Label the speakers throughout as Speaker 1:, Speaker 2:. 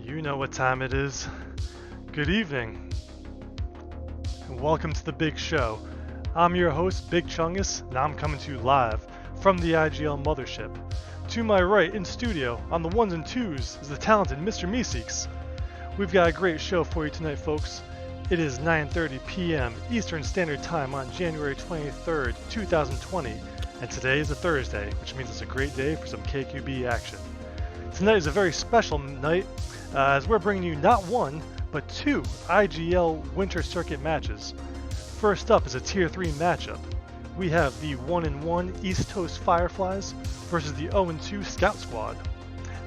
Speaker 1: You know what time it is. Good evening, and welcome to the big show. I'm your host, Big Chungus, and I'm coming to you live from the IGL mothership. To my right in studio, on the ones and twos, is the talented Mr. Meeseeks. We've got a great show for you tonight, folks. It is 9:30 p.m. Eastern Standard Time on January 23rd, 2020, and today is a Thursday, which means it's a great day for some KQB action. Tonight is a very special night, as we're bringing you not one, but two IGL Winter Circuit matches. First up is a Tier 3 matchup. We have the 1-1 East Coast Fireflies versus the 0-2 Scout Squad.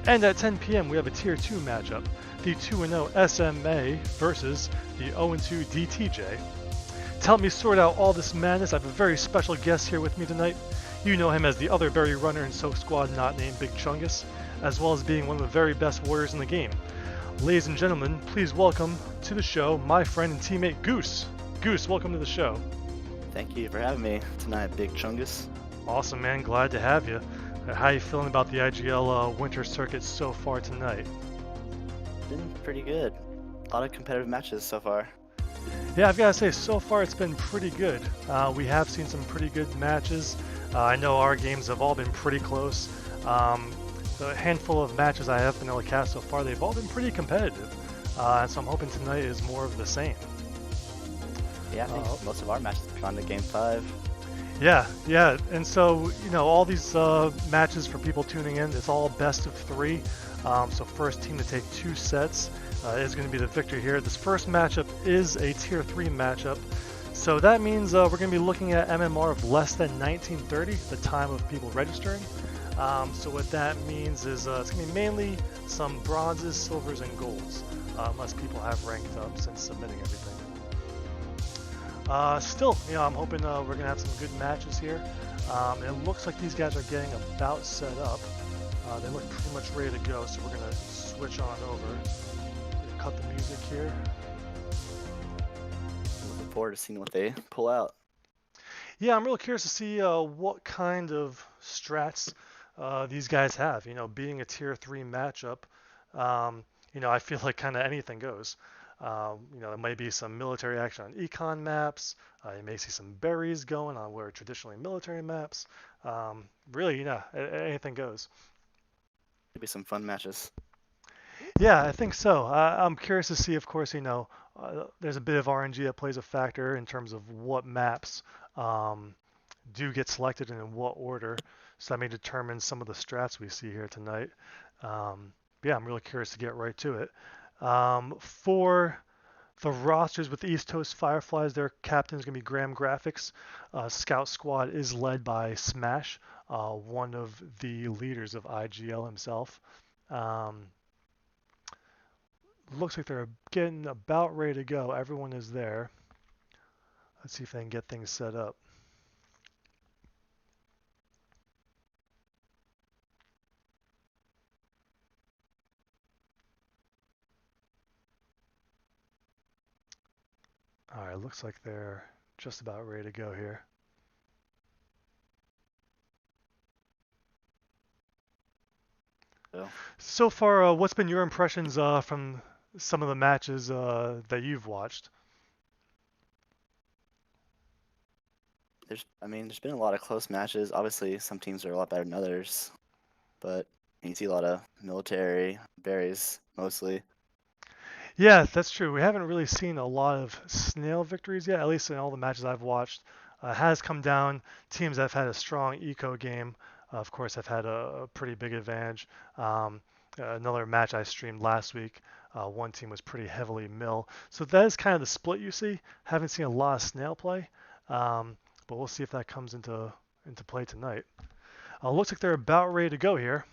Speaker 1: And at 10 p.m. we have a Tier 2 matchup, the 2-0 SMA versus the 0-2 DtJ. To help me sort out all this madness, I have a very special guest here with me tonight. You know him as the other berry runner in Soak Squad not named Big Chungus, as well as being one of the very best warriors in the game. Ladies and gentlemen, please welcome to the show my friend and teammate Goose. Goose, welcome to the show.
Speaker 2: Thank you for having me tonight, Big Chungus.
Speaker 1: Awesome, man. Glad to have you. How you feeling about the IGL Winter Circuit so far tonight?
Speaker 2: Been pretty good. A lot of competitive matches so far.
Speaker 1: Yeah, I've got to say, so far it's been pretty good. We have seen some pretty good matches. I know our games have all been pretty close. The handful of matches I have been able to cast so far, they've all been pretty competitive. So I'm hoping tonight is more of the same.
Speaker 2: Yeah, I think most of our matches have gone to Game 5.
Speaker 1: Yeah, and so, all these matches for people tuning in, it's all best of 3. So first team to take 2 sets is going to be the victor here. This first matchup is a Tier 3 matchup. So that means we're going to be looking at MMR of less than 1930, the time of people registering. So what that means is it's going to be mainly some bronzes, silvers, and golds, unless people have ranked up since submitting everything. Still, I'm hoping we're going to have some good matches here. It looks like these guys are getting about set up. They look pretty much ready to go, so we're going to switch on over. Cut the music here.
Speaker 2: Looking forward to seeing what they pull out.
Speaker 1: Yeah, I'm really curious to see what kind of strats these guys have. Being a Tier 3 matchup, I feel like kind of anything goes. There might be some military action on econ maps. You may see some berries going on where traditionally military maps. Really, anything goes.
Speaker 2: Maybe some fun matches.
Speaker 1: Yeah, I think so. I'm curious to see, of course, there's a bit of RNG that plays a factor in terms of what maps do get selected and in what order. So that may determine some of the strats we see here tonight. Yeah, I'm really curious to get right to it. For the rosters with the East Coast Fireflies, their captain is going to be Graham Graphics. Scout Squad is led by Smash, one of the leaders of IGL himself. Looks like they're getting about ready to go. Everyone is there. Let's see if they can get things set up. All right, looks like they're just about ready to go here. So far, what's been your impressions from some of the matches that you've watched?
Speaker 2: There's been a lot of close matches. Obviously, some teams are a lot better than others, but you see a lot of military berries mostly.
Speaker 1: Yeah, that's true. We haven't really seen a lot of snail victories yet, at least in all the matches I've watched. Has come down. Teams that have had a strong eco game, of course, have had a pretty big advantage. Another match I streamed last week, one team was pretty heavily mill. So that is kind of the split you see. Haven't seen a lot of snail play, but we'll see if that comes into play tonight. Looks like they're about ready to go here.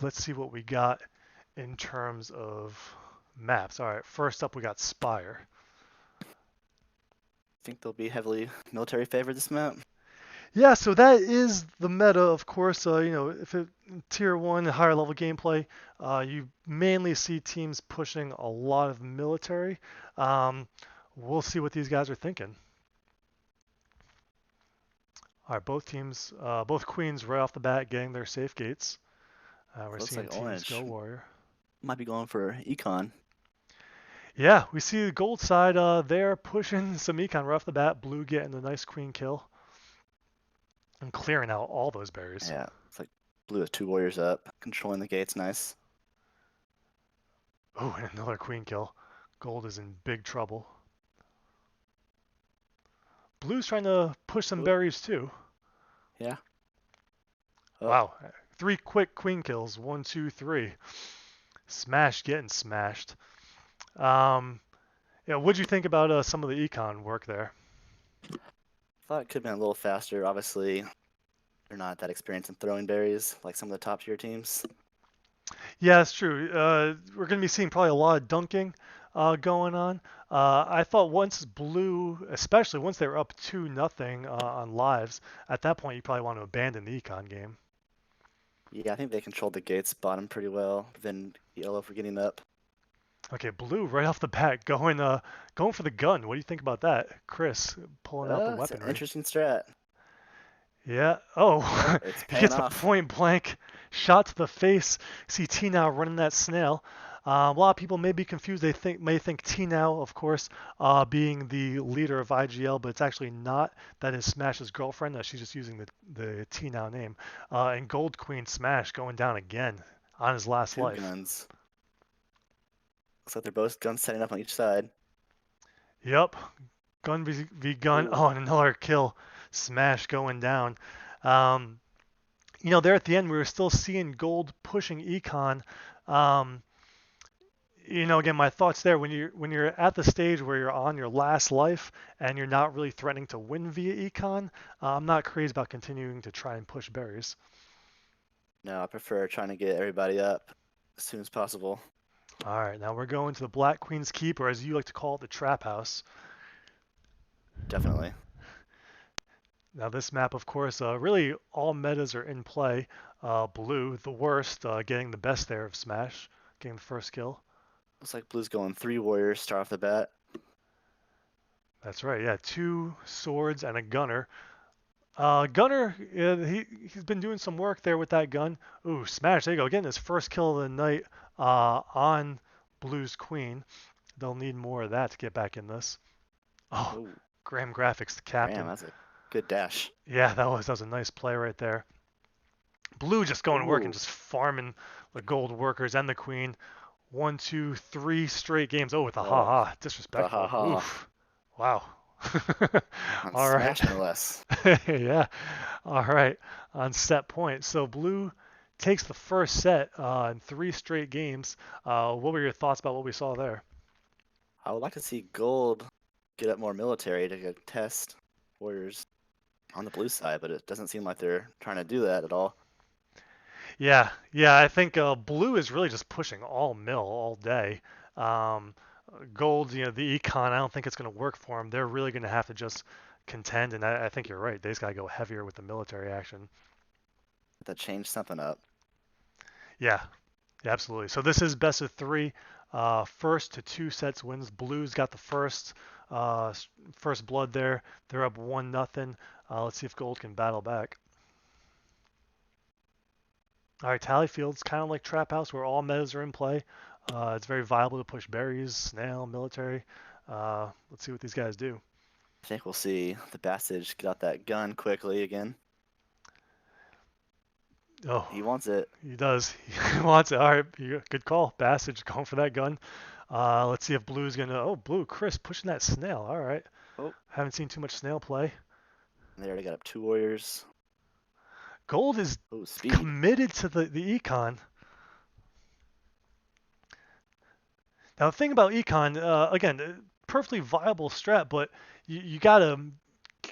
Speaker 1: Let's see what we got in terms of maps. All right, first up we got Spire.
Speaker 2: Think they'll be heavily military favored this map?
Speaker 1: Yeah, so that is the meta, of course. If it tier 1 higher level gameplay, you mainly see teams pushing a lot of military. We'll see what these guys are thinking. All right, both teams, both queens right off the bat getting their safe gates. We're
Speaker 2: Looks
Speaker 1: seeing
Speaker 2: like
Speaker 1: teams go
Speaker 2: orange
Speaker 1: warrior.
Speaker 2: might be going for econ.
Speaker 1: Yeah, we see the gold side there pushing some econ right off the bat. Blue getting a nice queen kill and clearing out all those berries.
Speaker 2: Yeah, it's like blue with 2 warriors up, controlling the gates. Nice.
Speaker 1: Oh, and another queen kill. Gold is in big trouble. Blue's trying to push some
Speaker 2: Oop,
Speaker 1: berries too.
Speaker 2: yeah. Oh,
Speaker 1: Wow, 3 quick queen kills. 1, 2, 3. Smash getting smashed. Yeah, what'd you think about some of the econ work there?
Speaker 2: thought it could have been a little faster. Obviously, they're not that experienced in throwing berries like some of the top tier teams.
Speaker 1: Yeah, it's true. We're going to be seeing probably a lot of dunking going on. I thought once blue, especially once they were up 2-0 on lives, at that point you probably want to abandon the econ game.
Speaker 2: Yeah, I think they controlled the gates bottom pretty well. Then yellow for getting up.
Speaker 1: Okay, blue right off the bat going for the gun. What do you think about that? Chris pulling out the
Speaker 2: It's an
Speaker 1: weaponry.
Speaker 2: interesting strat.
Speaker 1: Yeah. Oh,
Speaker 2: Oh, it's
Speaker 1: he
Speaker 2: paying
Speaker 1: gets a
Speaker 2: off.
Speaker 1: point blank shot to the face. See T now running that snail. A lot of people may be confused. May think T now, of course, being the leader of IGL, but it's actually not. That is Smash's girlfriend. She's just using the T now name. And Gold Queen Smash going down again on his last
Speaker 2: 2
Speaker 1: life.
Speaker 2: guns. Looks like they're both guns setting up on each side.
Speaker 1: Yep. Gun v gun.
Speaker 2: Ooh.
Speaker 1: Oh, and another kill. Smash going down. Um, there at the end, we were still seeing Gold pushing econ. Um, again, my thoughts there when you're at the stage where you're on your last life and you're not really threatening to win via econ, I'm not crazy about continuing to try and push berries.
Speaker 2: No, I prefer trying to get everybody up as soon as possible.
Speaker 1: All right, now we're going to the Black Queen's Keep, or as you like to call it, the Trap House.
Speaker 2: Definitely.
Speaker 1: Now this map, of course, really all metas are in play. Blue, the worst, getting the best there of Smash, getting the first kill.
Speaker 2: Looks like blue's going 3 warriors start off the bat.
Speaker 1: That's right, yeah, 2 swords and a gunner. Gunner, he's been doing some work there with that gun. Ooh, Smash, there you go, getting his first kill of the night on Blue's Queen. They'll need more of that to get back in this. Oh,
Speaker 2: Oh,
Speaker 1: Graham Graphics, the
Speaker 2: Graham,
Speaker 1: captain.
Speaker 2: that's a good dash.
Speaker 1: Yeah, that was a nice play right there. Blue just going to work and
Speaker 2: Ooh,
Speaker 1: just farming the gold workers and the queen. 1, 2, 3 straight games. Oh, with a
Speaker 2: oh,
Speaker 1: ha-ha.
Speaker 2: ha ha
Speaker 1: Disrespectful.
Speaker 2: ha.
Speaker 1: Oof. Wow.
Speaker 2: On
Speaker 1: All right.
Speaker 2: Smash, no less.
Speaker 1: Yeah. All right. On set point. So Blue takes the first set in 3 straight games. What were your thoughts about what we saw there?
Speaker 2: I would like to see gold get up more military to get test warriors on the blue side, but it doesn't seem like they're trying to do that at all.
Speaker 1: Yeah. I think Blue is really just pushing all mill all day. Um, Gold, the econ, I don't think it's going to work for them. They're really going to have to just contend, and I think you're right. They just got to go heavier with the military action.
Speaker 2: That changed something up.
Speaker 1: Yeah, absolutely. So this is best of 3. First to 2 sets wins. Blues got the first blood there. They're up 1-0. Let's see if Gold can battle back. All right, Tallyfield's kind of like Trap House, where all metas are in play. It's very viable to push berries, snail, military. Let's see what these guys do.
Speaker 2: I think we'll see the Bassage get out that gun quickly again.
Speaker 1: Oh,
Speaker 2: He wants it.
Speaker 1: he does. He wants it. All right, good call. Bassage going for that gun. Let's see if Blue's going to... Oh, Blue, Chris pushing that snail. All right.
Speaker 2: Oh,
Speaker 1: Haven't seen too much snail play.
Speaker 2: they already got up 2 warriors.
Speaker 1: Gold is
Speaker 2: Oh, speed.
Speaker 1: committed to the econ. Now, the thing about econ, again, perfectly viable strat, but you got to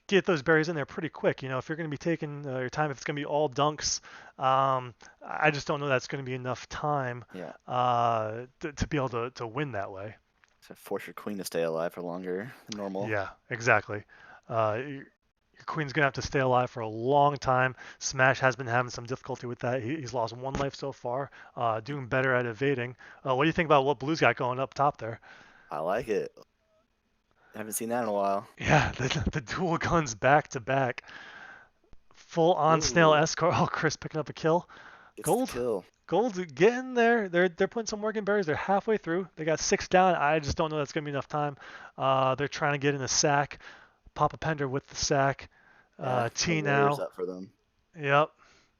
Speaker 1: get those berries in there pretty quick. If you're going to be taking your time, if it's going to be all dunks, I just don't know that's going to be enough time
Speaker 2: Yeah.
Speaker 1: to be able to win that way.
Speaker 2: So force your queen to stay alive for longer than normal.
Speaker 1: Yeah, exactly. Your queen's going to have to stay alive for a long time. Smash has been having some difficulty with that. He's lost 1 life so far, doing better at evading. What do you think about what Blue's got going up top there?
Speaker 2: I like it. I haven't seen that in a while.
Speaker 1: Yeah, the dual guns back to back. Full on snail
Speaker 2: Ooh,
Speaker 1: escort. Oh, Chris picking up a kill.
Speaker 2: gets the
Speaker 1: Gold?
Speaker 2: kill.
Speaker 1: Gold's getting there. They're putting some work in berries. They're halfway through. They got 6 down. I just don't know that's gonna be enough time. They're trying to get in the sack. Papa Pender with the sack.
Speaker 2: Yeah, the
Speaker 1: T
Speaker 2: warrior's
Speaker 1: now.
Speaker 2: up for them.
Speaker 1: Yep.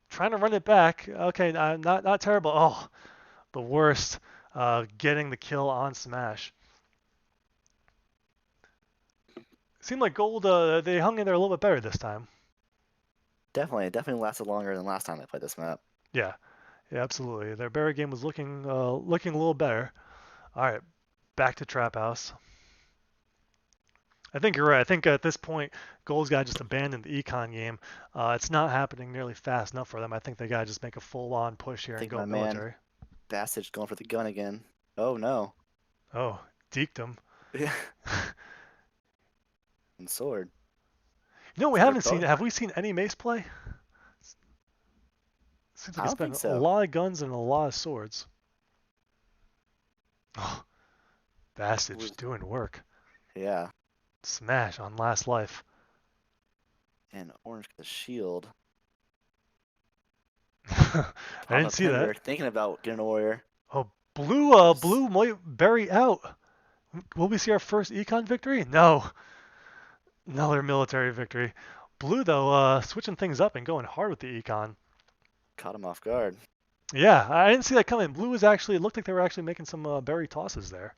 Speaker 1: Trying to run it back. Okay, not terrible. Oh, the worst. Getting the kill on Smash. Seemed like Gold. They hung in there a little bit better this time.
Speaker 2: Definitely lasted longer than last time they played this map.
Speaker 1: Yeah. Yeah, absolutely. Their berry game was looking a little better. All right, back to Trap House. I think you're right. I think at this point, Gold's got to just abandon the econ game. It's not happening nearly fast enough for them. I think they got to just make a full-on push here
Speaker 2: I
Speaker 1: and
Speaker 2: think
Speaker 1: go
Speaker 2: my man
Speaker 1: military.
Speaker 2: Bassage's going for the gun again. Oh no.
Speaker 1: Oh, deked him.
Speaker 2: Yeah. And sword.
Speaker 1: You know, we
Speaker 2: So they're
Speaker 1: haven't seen.
Speaker 2: both.
Speaker 1: Have we seen any Mace play? Seems
Speaker 2: I
Speaker 1: like it's
Speaker 2: don't
Speaker 1: been
Speaker 2: think
Speaker 1: a
Speaker 2: so.
Speaker 1: lot of guns and a lot of swords. Oh, Bassage doing work.
Speaker 2: Yeah.
Speaker 1: Smash on last life.
Speaker 2: And orange the shield.
Speaker 1: I didn't
Speaker 2: Papa
Speaker 1: see that.
Speaker 2: Pender thinking about getting a warrior.
Speaker 1: Oh, blue might bury out. Will we see our first econ victory? No. Another military victory. Blue, though, switching things up and going hard with the econ.
Speaker 2: Caught him off guard.
Speaker 1: Yeah, I didn't see that coming. Blue was actually, it looked like they were actually making some berry tosses there.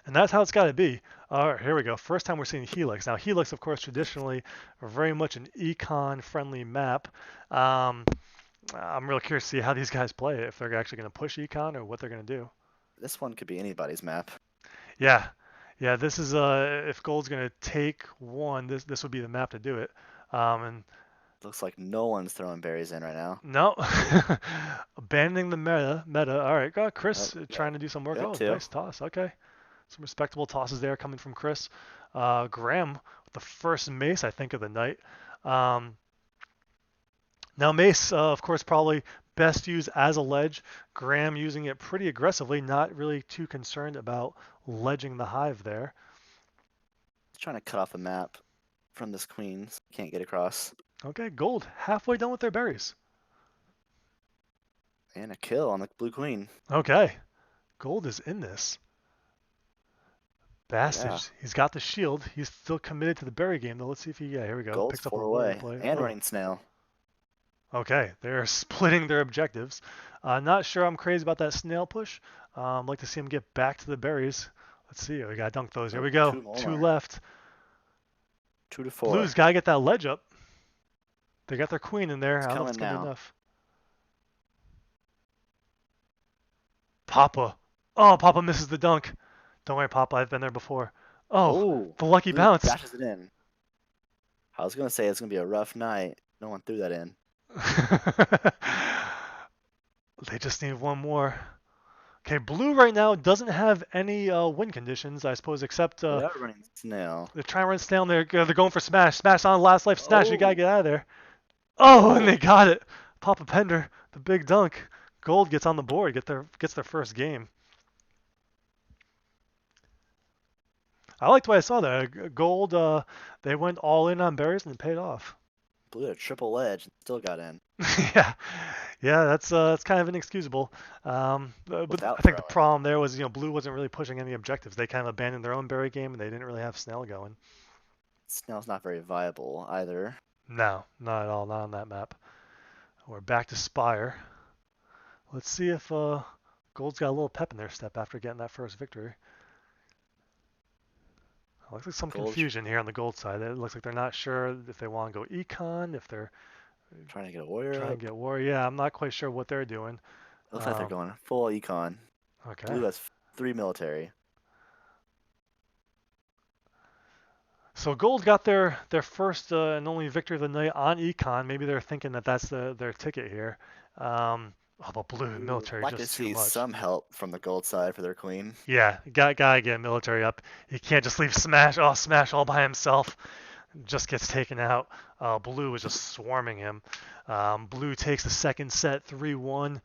Speaker 1: And that's how it's got to be. All right, here we go. First time we're seeing Helix. Now, Helix, of course, traditionally very much an econ-friendly map. I'm really curious to see how these guys play, if they're actually going to push econ or what they're going to do.
Speaker 2: This one could be anybody's map.
Speaker 1: Yeah, yeah. This is if Gold's going to take one, this would be the map to do it. And
Speaker 2: Looks like no one's throwing berries in right now.
Speaker 1: no, abandoning the meta. All right, got Chris
Speaker 2: Oh,
Speaker 1: trying to do some work.
Speaker 2: got
Speaker 1: Oh,
Speaker 2: two.
Speaker 1: nice toss. Okay, some respectable tosses there coming from Chris. Graham with the first mace, I think, of the night. Um, Now Mace, of course, probably best used as a ledge. Graham using it pretty aggressively, not really too concerned about ledging the hive there.
Speaker 2: He's trying to cut off the map from this queen. Can't get across.
Speaker 1: Okay, Gold halfway done with their berries.
Speaker 2: And a kill on the blue queen.
Speaker 1: Okay, Gold is in this. Bastage,
Speaker 2: Yeah.
Speaker 1: he's got the shield. He's still committed to the berry game, though. Let's see if he, yeah, here we go.
Speaker 2: Gold's
Speaker 1: Picks up
Speaker 2: 4
Speaker 1: a warrior
Speaker 2: away.
Speaker 1: play.
Speaker 2: And
Speaker 1: Oh.
Speaker 2: running snail.
Speaker 1: Okay, they're splitting their objectives. Not sure I'm crazy about that snail push. Like to see him get back to the berries. Let's see. We got to dunk those. Here we go. Two left.
Speaker 2: 2 to 4.
Speaker 1: Blues got to get that ledge up. They got their queen in there.
Speaker 2: It's
Speaker 1: I don't know if it's
Speaker 2: coming
Speaker 1: going to be
Speaker 2: now.
Speaker 1: enough. Papa. Oh, Papa misses the dunk. Don't worry, Papa. I've been there before. Oh,
Speaker 2: Oh,
Speaker 1: the lucky
Speaker 2: Blue
Speaker 1: bounce.
Speaker 2: dashes it in. I was going to say it's going to be a rough night. No one threw that in.
Speaker 1: They just need one more. Okay, Blue right now doesn't have any win conditions, I suppose, except
Speaker 2: They are running snail.
Speaker 1: they're trying to run snail. They're going for smash. Smash on last life. Smash. You gotta
Speaker 2: Oh.
Speaker 1: get out of there. Oh, and they got it. Papa Pender, the big dunk. Gold gets on the board. Gets their first game. I liked what I saw there. Gold, they went all in on berries and it paid off.
Speaker 2: Blue had a triple ledge and still got in.
Speaker 1: Yeah, yeah, that's kind of inexcusable. But I think the problem there was, Blue wasn't really pushing any objectives. They kind of abandoned their own berry game and they didn't really have Snail going.
Speaker 2: Snail's not very viable either.
Speaker 1: No, not at all. Not on that map. We're back to Spire. Let's see if Gold's got a little pep in their step after getting that first victory. Looks like some confusion here on the Gold side. It looks like they're not sure if they want to go econ, if they're
Speaker 2: trying to get a warrior.
Speaker 1: Trying to get warrior. Yeah, I'm not quite sure what they're doing.
Speaker 2: Looks like they're going full econ.
Speaker 1: Okay.
Speaker 2: Blue has 3 military.
Speaker 1: So Gold got their first and only victory of the night on econ. Maybe they're thinking that that's their ticket here. But Blue military
Speaker 2: like
Speaker 1: just
Speaker 2: to
Speaker 1: too
Speaker 2: see
Speaker 1: much.
Speaker 2: some help from the Gold side for their queen.
Speaker 1: Yeah, gotta get military up. He can't just leave Smash all by himself. Just gets taken out. Blue is just swarming him. Blue takes the second set 3-1,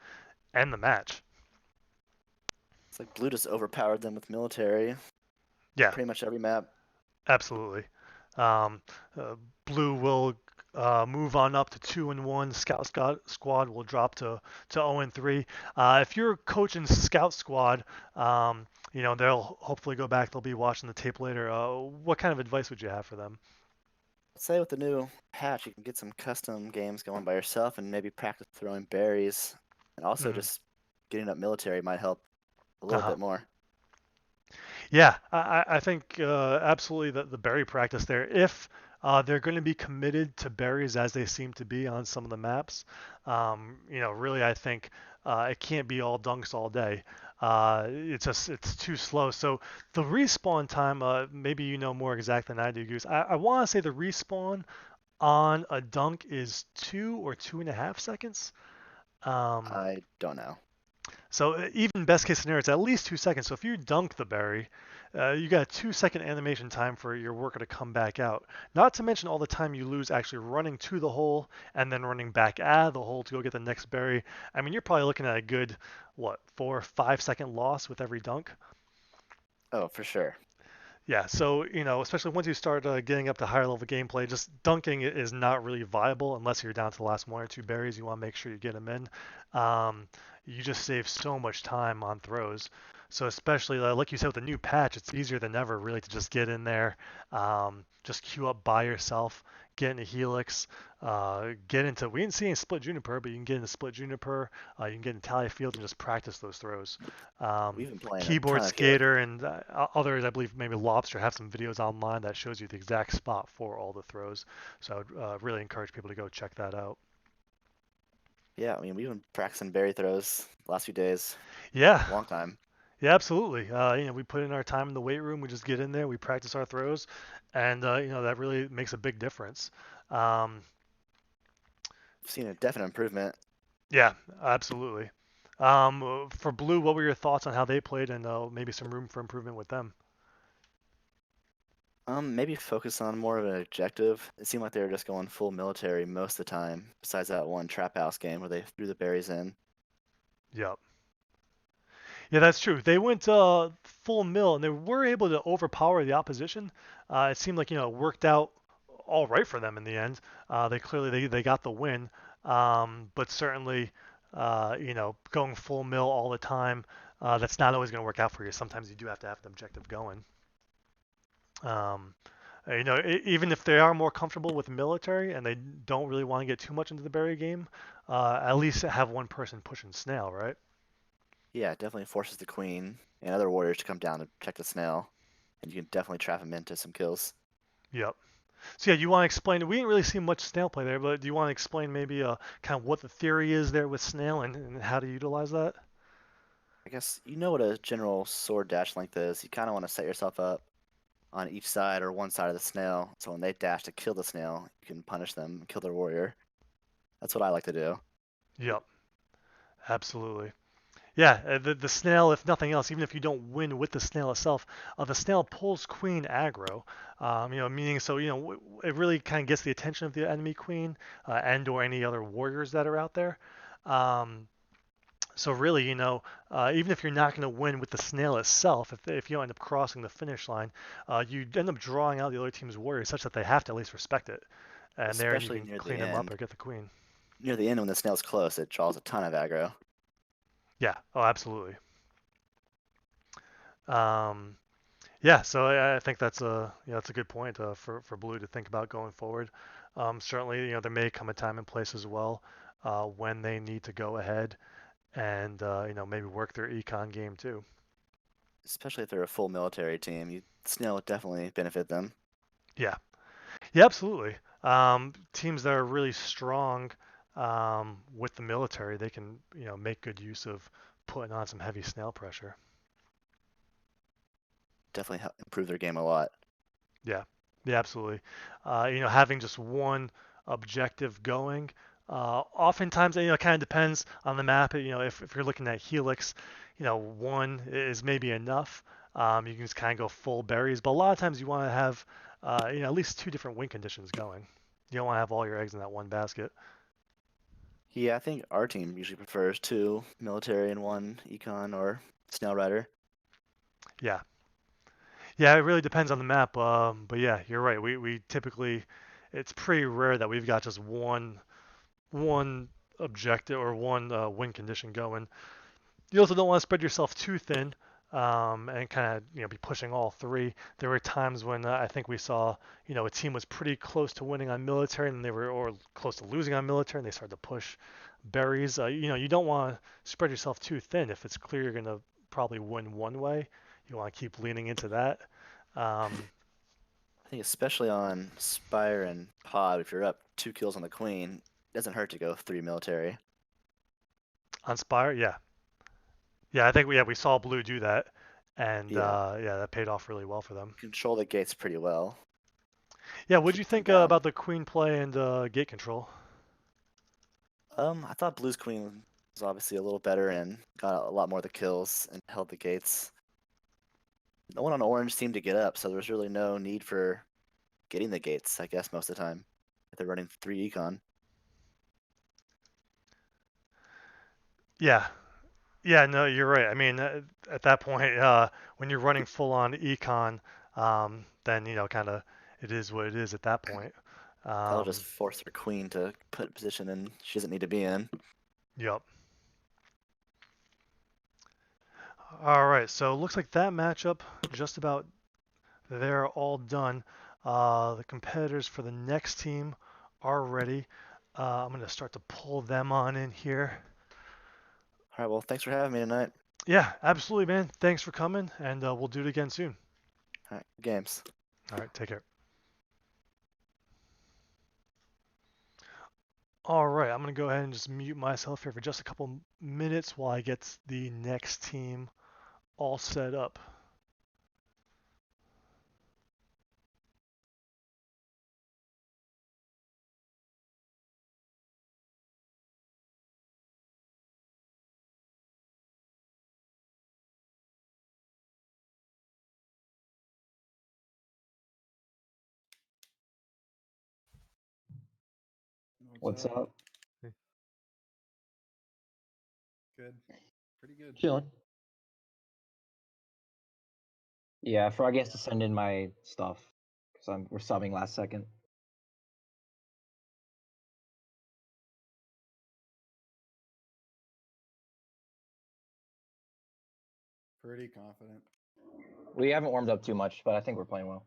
Speaker 1: end the match.
Speaker 2: It's like Blue just overpowered them with military.
Speaker 1: Yeah.
Speaker 2: Pretty much every map.
Speaker 1: Absolutely. Blue will move on up to 2-1. Scout squad will drop to 0-3. If you're coaching Scout Squad, they'll hopefully go back. They'll be watching the tape later. What kind of advice would you have for them?
Speaker 2: I'd say with the new patch, you can get some custom games going by yourself and maybe practice throwing berries. And also
Speaker 1: Hmm.
Speaker 2: just getting up military might help a little
Speaker 1: Uh-huh.
Speaker 2: bit more.
Speaker 1: Yeah, I think absolutely the berry practice there. If they're going to be committed to berries as they seem to be on some of the maps, really I think it can't be all dunks all day. It's too slow. So the respawn time, maybe you know more exact than I do, Goose. I want to say the respawn on a dunk is 2 or 2.5 seconds. Um,
Speaker 2: I don't know.
Speaker 1: so even best case scenario, it's at least 2 seconds. So if you dunk the berry, you got a 2 second animation time for your worker to come back out. Not to mention all the time you lose actually running to the hole and then running back out of the hole to go get the next berry. I mean, you're probably looking at a good, what, 4 or 5 second loss with every dunk.
Speaker 2: Oh, for sure.
Speaker 1: Yeah, so especially once you start getting up to higher level gameplay, just dunking is not really viable unless you're down to the last 1 or 2 berries. You want to make sure you get them in. Um, you just save so much time on throws. So especially like you said with the new patch, it's easier than ever really to just get in there, just queue up by yourself, get into Helix, get into. We didn't see any split Juniper, but you can get into split Juniper. You can get into Tally Field and just practice those throws. Um,
Speaker 2: We've been playing a
Speaker 1: Keyboard
Speaker 2: ton of Helix.
Speaker 1: Skater and others, I believe maybe Lobster have some videos online that shows you the exact spot for all the throws. So I would really encourage people to go check that out.
Speaker 2: Yeah, I mean, we've been practicing berry throws the last few days.
Speaker 1: Yeah,
Speaker 2: A long time.
Speaker 1: yeah, absolutely. We put in our time in the weight room. We just get in there, we practice our throws, and that really makes a big difference. Um,
Speaker 2: We've seen a definite improvement.
Speaker 1: yeah, absolutely. For Blue, what were your thoughts on how they played and maybe some room for improvement with them?
Speaker 2: Maybe focus on more of an objective. It seemed like they were just going full military most of the time, besides that one trap house game where they threw the berries in.
Speaker 1: Yep. Yeah, that's true. They went full mill, and they were able to overpower the opposition. It seemed like it worked out all right for them in the end. They clearly they got the win, but certainly, going full mill all the time, that's not always going to work out for you. Sometimes you do have to have an objective going. Um, Even if they are more comfortable with military and they don't really want to get too much into the berry game, at least have one person pushing snail, right?
Speaker 2: Yeah, it definitely forces the queen and other warriors to come down to check the snail, and you can definitely trap him into some kills.
Speaker 1: Yep. So yeah, you want to explain? We didn't really see much snail play there, but do you want to explain maybe kind of what the theory is there with snail and how to utilize that?
Speaker 2: I guess you know what a general sword dash length is. You kind of want to set yourself up on each side or one side of the snail, so when they dash to kill the snail, you can punish them, kill their warrior. That's what I like to do.
Speaker 1: Yep, absolutely. Yeah, the snail, if nothing else, even if you don't win with the snail itself, the snail pulls queen aggro. Meaning so it really kind of gets the attention of the enemy queen and or any other warriors that are out there. Um, So really, even if you're not going to win with the snail itself, if you end up crossing the finish line, you end up drawing out the other team's warriors such that they have to at least respect it. And there you
Speaker 2: Especially
Speaker 1: can
Speaker 2: near the
Speaker 1: clean them up
Speaker 2: end.
Speaker 1: or get the queen.
Speaker 2: Near the end, when the snail's close, it draws a ton of aggro.
Speaker 1: Yeah. Oh, absolutely. Um, yeah. So I think that's a good point for Blue to think about going forward. Certainly, there may come a time and place as well when they need to go ahead and maybe work their econ game too.
Speaker 2: Especially if they're a full military team, snail would definitely benefit them.
Speaker 1: Yeah. Yeah, absolutely. Teams that are really strong with the military, they can make good use of putting on some heavy snail pressure.
Speaker 2: Definitely improve their game a lot.
Speaker 1: Yeah, yeah, absolutely. Having just one objective going. Oftentimes, it kind of depends on the map. If you're looking at Helix, one is maybe enough. You can just kind of go full berries, but a lot of times you want to have, at least two different win conditions going. You don't want to have all your eggs in that one basket.
Speaker 2: Yeah, I think our team usually prefers two military and one econ or snail rider.
Speaker 1: Yeah, yeah, it really depends on the map. But yeah, you're right. We typically, it's pretty rare that we've got just one objective or one win condition going. You also don't want to spread yourself too thin, and kind of be pushing all three. There were times when I think we saw a team was pretty close to winning on military, and they were or close to losing on military, and they started to push berries. You don't want to spread yourself too thin if it's clear you're gonna probably win one way. You want to keep leaning into that. Um,
Speaker 2: I think especially on Spire and Pod, if you're up 2 kills on the Queen, it doesn't hurt to go 3 military.
Speaker 1: on Spire, yeah, yeah, I think we saw Blue do that, and
Speaker 2: Yeah,
Speaker 1: yeah, that paid off really well for them.
Speaker 2: control the gates pretty well.
Speaker 1: Yeah, what'd you
Speaker 2: Keep them
Speaker 1: think
Speaker 2: down.
Speaker 1: about the Queen play and gate control?
Speaker 2: I thought Blue's Queen was obviously a little better and got a lot more of the kills and held the gates. No one on Orange seemed to get up, so there's really no need for getting the gates, I guess, most of the time. If they're running 3 econ.
Speaker 1: Yeah, yeah, no, you're right. I mean, at that point, when you're running full on econ, then kind of it is what it is at that point.
Speaker 2: That'll just
Speaker 1: Um,
Speaker 2: force their Queen to put a position in she doesn't need to be in.
Speaker 1: yep. All right, so it looks like that matchup just about they're all done. The competitors for the next team are ready. I'm gonna start to pull them on in here.
Speaker 2: All right, well, thanks for having me tonight.
Speaker 1: Yeah, absolutely, man. Thanks for coming, and we'll do it again soon.
Speaker 2: All right, games.
Speaker 1: All right, take care. All right, I'm going to go ahead and just mute myself here for just a couple minutes while I get the next team all set up.
Speaker 3: What's up?
Speaker 4: Good. Pretty good.
Speaker 3: Chilling. Yeah, Froggy has to send in my stuff because we're subbing last second.
Speaker 4: Pretty confident.
Speaker 3: We haven't warmed up too much, but I think we're playing well.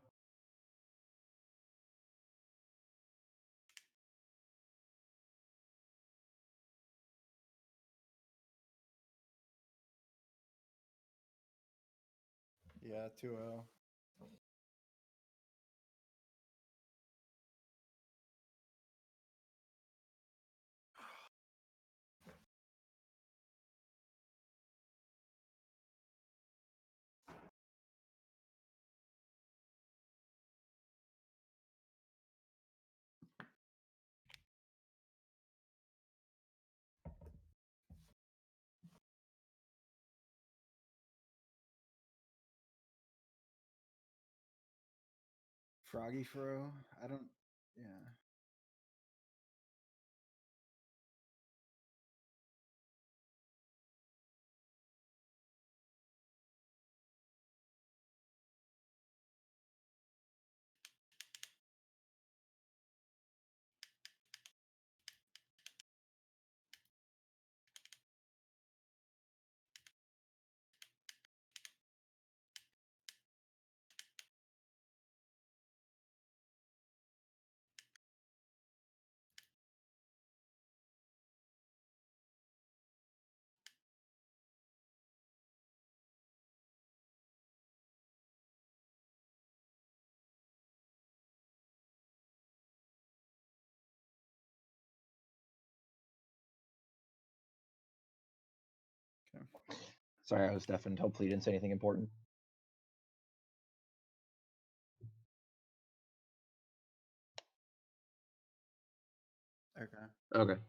Speaker 4: Yeah, 2-0. Froggy Fro. I don't. Yeah. Okay.
Speaker 3: Sorry, I was deafened. Hopefully, you didn't say anything important.
Speaker 4: Okay.
Speaker 3: Okay.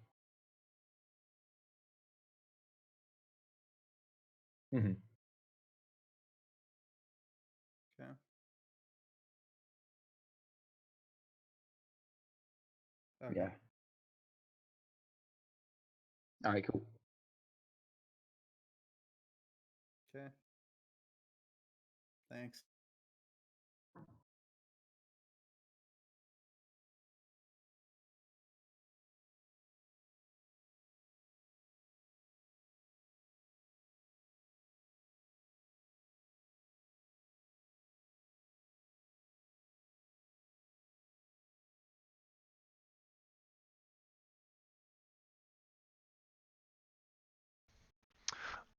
Speaker 3: Mm-hmm.
Speaker 4: Okay. Okay.
Speaker 3: Yeah. All right. Cool.
Speaker 4: Okay. Thanks.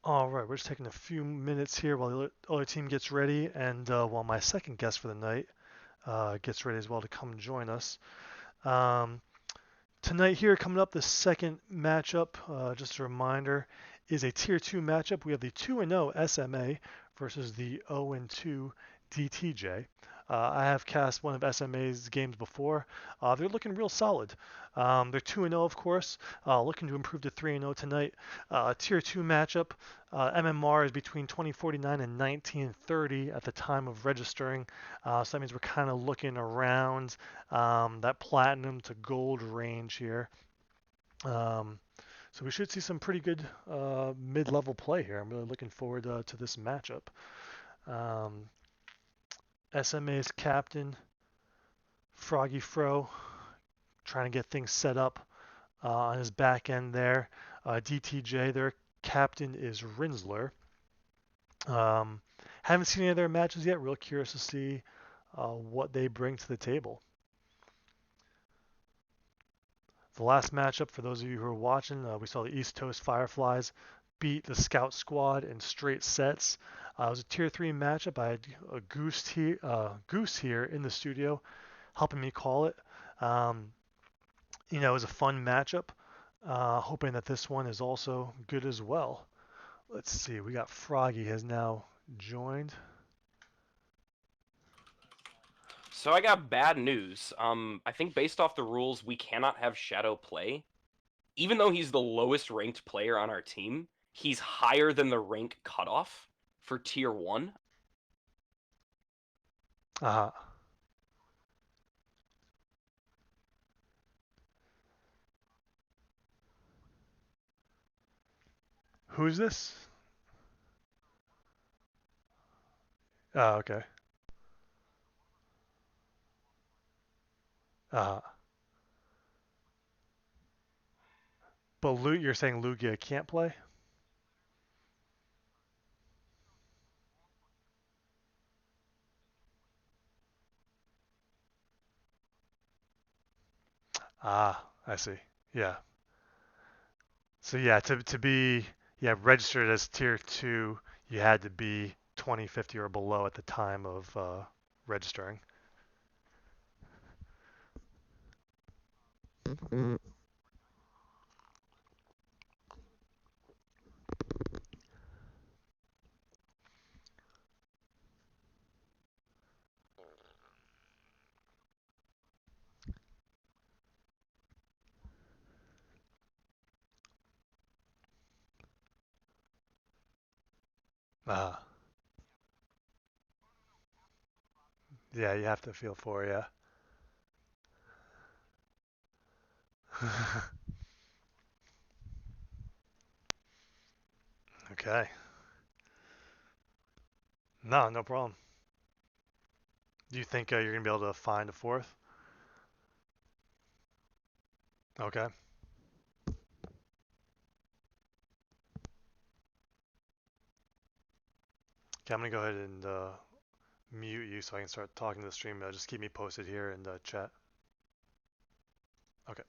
Speaker 1: All right, we're just taking a few minutes here while the other team gets ready, and while my second guest for the night gets ready as well to come join us. Um, Tonight here, coming up, the second matchup, just a reminder, is a Tier 2 matchup. We have the 2-0 SMA versus the 0-2 DtJ. I have cast one of SMA's games before. They're looking real solid. They're 2-0, of course, looking to improve to 3-0 tonight. Tier 2 matchup. MMR is between 2049 and 1930 at the time of registering. So that means we're kind of looking around that platinum to gold range here. So we should see some pretty good mid-level play here. I'm really looking forward to this matchup. SMA's captain, Froggy Fro, trying to get things set up on his back end there. DtJ, their captain is Rinsler. Haven't seen any of their matches yet. Real curious to see what they bring to the table. The last matchup, for those of you who are watching, we saw the East Coast Fireflies beat the Scout Squad in straight sets. It was a Tier 3 matchup. I had a Goose here in the studio helping me call it. It was a fun matchup. Hoping that this one is also good as well. Let's see. We got Froggy has now joined.
Speaker 5: So I got bad news. I think based off the rules, we cannot have Shadow play. Even though he's the lowest ranked player on our team, he's higher than the rank cutoff for Tier 1.
Speaker 1: Uh-huh. Who's this? Oh, okay. Uh, but you're saying Lugia can't play? Ah, I see. Yeah. So yeah, to be registered as tier 2, you had to be 2050 or below at the time of registering. Ah, yeah, you have to feel for yeah. Okay. No problem. Do you think you're gonna be able to find a fourth? Okay. Okay, I'm gonna go ahead and mute you so I can start talking to the stream. Just keep me posted here in the chat. Okay.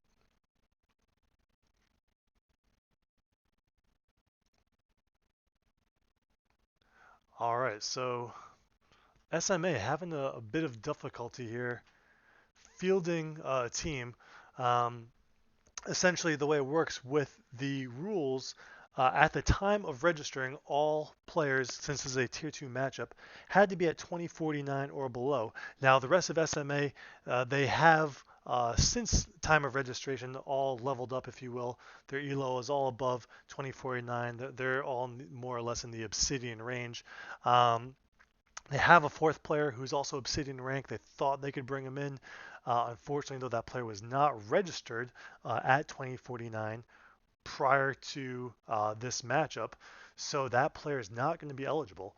Speaker 1: All right, so SMA having a bit of difficulty here fielding a team. Um, Essentially, the way it works with the rules, at the time of registering, all players, since this is a tier 2 matchup, had to be at 2049 or below. Now, the rest of SMA, they have, since time of registration, all leveled up, if you will. Their elo is all above 2049. They're all more or less in the Obsidian range. They have a fourth player who's also Obsidian rank. They thought they could bring him in. Unfortunately, though, that player was not registered at 2049 prior to this matchup, so that player is not going to be eligible.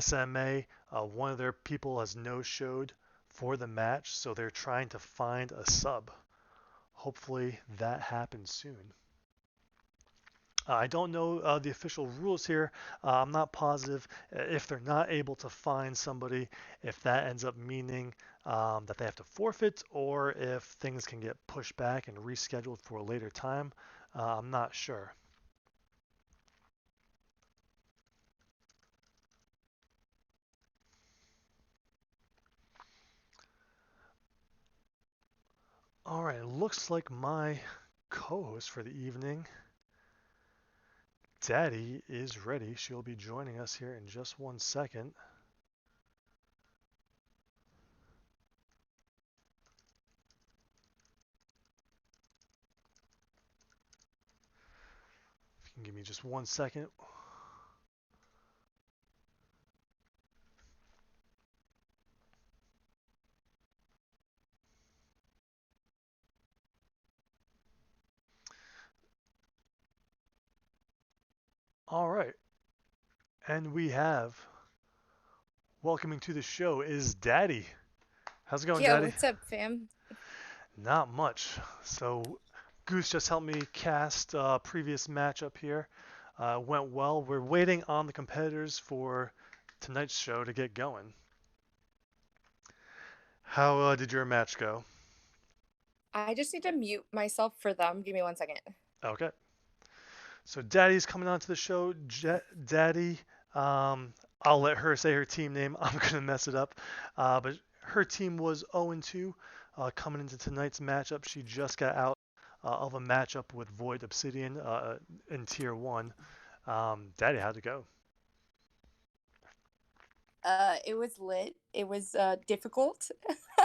Speaker 1: SMA, one of their people has no-showed for the match, so they're trying to find a sub. Hopefully that happens soon. I don't know the official rules here. I'm not positive if they're not able to find somebody, if that ends up meaning that they have to forfeit or if things can get pushed back and rescheduled for a later time. I'm not sure. All right, looks like my co-host for the evening, Daddy, is ready. She'll be joining us here in just 1 second. If you can give me just 1 second. All right, and we have welcoming to the show is Daddy. How's it going,
Speaker 6: Yo,
Speaker 1: Daddy?
Speaker 6: what's up, fam?
Speaker 1: Not much. So Goose just helped me cast previous matchup here. Went well. We're waiting on the competitors for tonight's show to get going. How did your match go?
Speaker 6: I just need to mute myself for them. Give me 1 second.
Speaker 1: Okay. So Daddy's coming on to the show. Daddy, I'll let her say her team name. I'm going to mess it up. But her team was 0-2 coming into tonight's matchup. She just got out of a matchup with Void Obsidian in Tier 1. Daddy, how'd it go?
Speaker 6: It was lit. It was difficult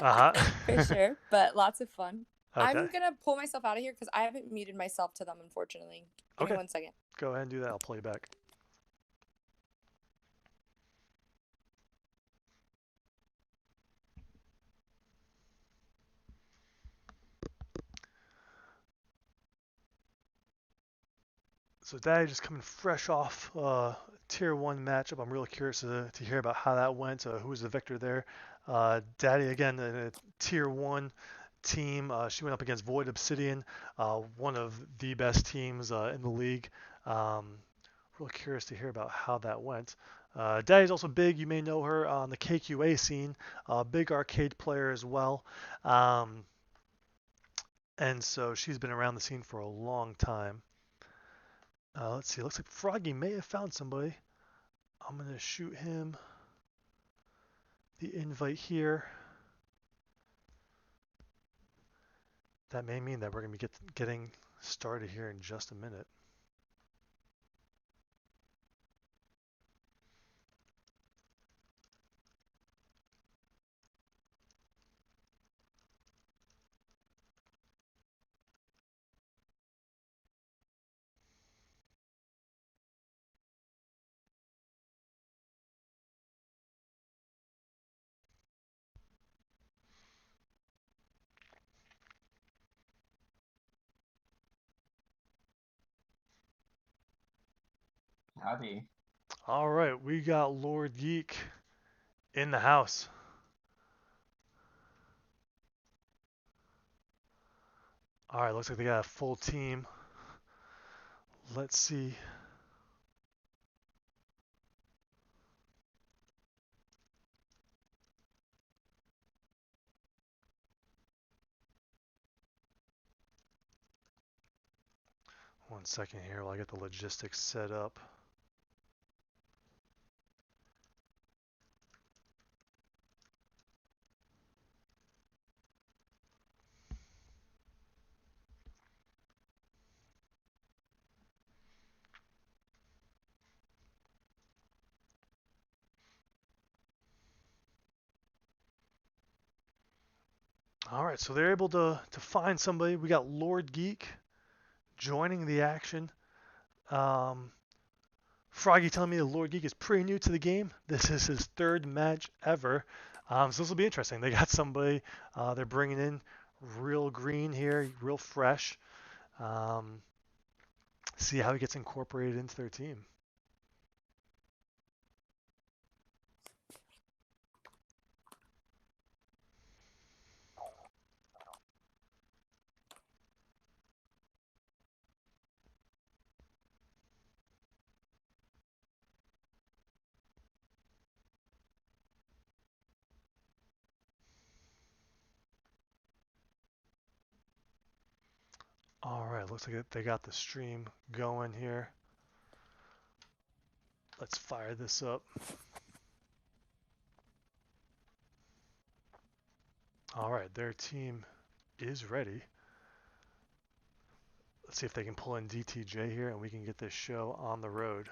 Speaker 1: Uh-huh.
Speaker 6: for sure, but lots of fun.
Speaker 1: Okay.
Speaker 6: I'm gonna pull myself out of here because I haven't muted myself to them, unfortunately. Give
Speaker 1: Okay.
Speaker 6: me 1 second.
Speaker 1: Go ahead and do that. I'll play back. So Daddy just coming fresh off Tier 1 matchup. I'm real curious to hear about how that went. Who was the victor there? Daddy, again, in a Tier 1 team. She went up against Void Obsidian, one of the best teams in the league. Real curious to hear about how that went. Daddy's also big. You may know her on the KQA scene. Big arcade player as well. And so she's been around the scene for a long time. Let's see. Looks like Froggy may have found somebody. I'm going to shoot him the invite here. That may mean that we're going to be getting started here in just a minute.
Speaker 7: Howdy.
Speaker 1: All right, we got Lord Geek in the house. All right, looks like they got a full team. Let's see. One second here while I get the logistics set up. All right, so they're able to find somebody. We got Lord Geek joining the action. Froggy telling me that Lord Geek is pretty new to the game. This is his third match ever. So this will be interesting. They got somebody they're bringing in real green here, real fresh. See how he gets incorporated into their team. All right, looks like they got the stream going here. Let's fire this up. All right, their team is ready. Let's see if they can pull in DtJ here and we can get this show on the road.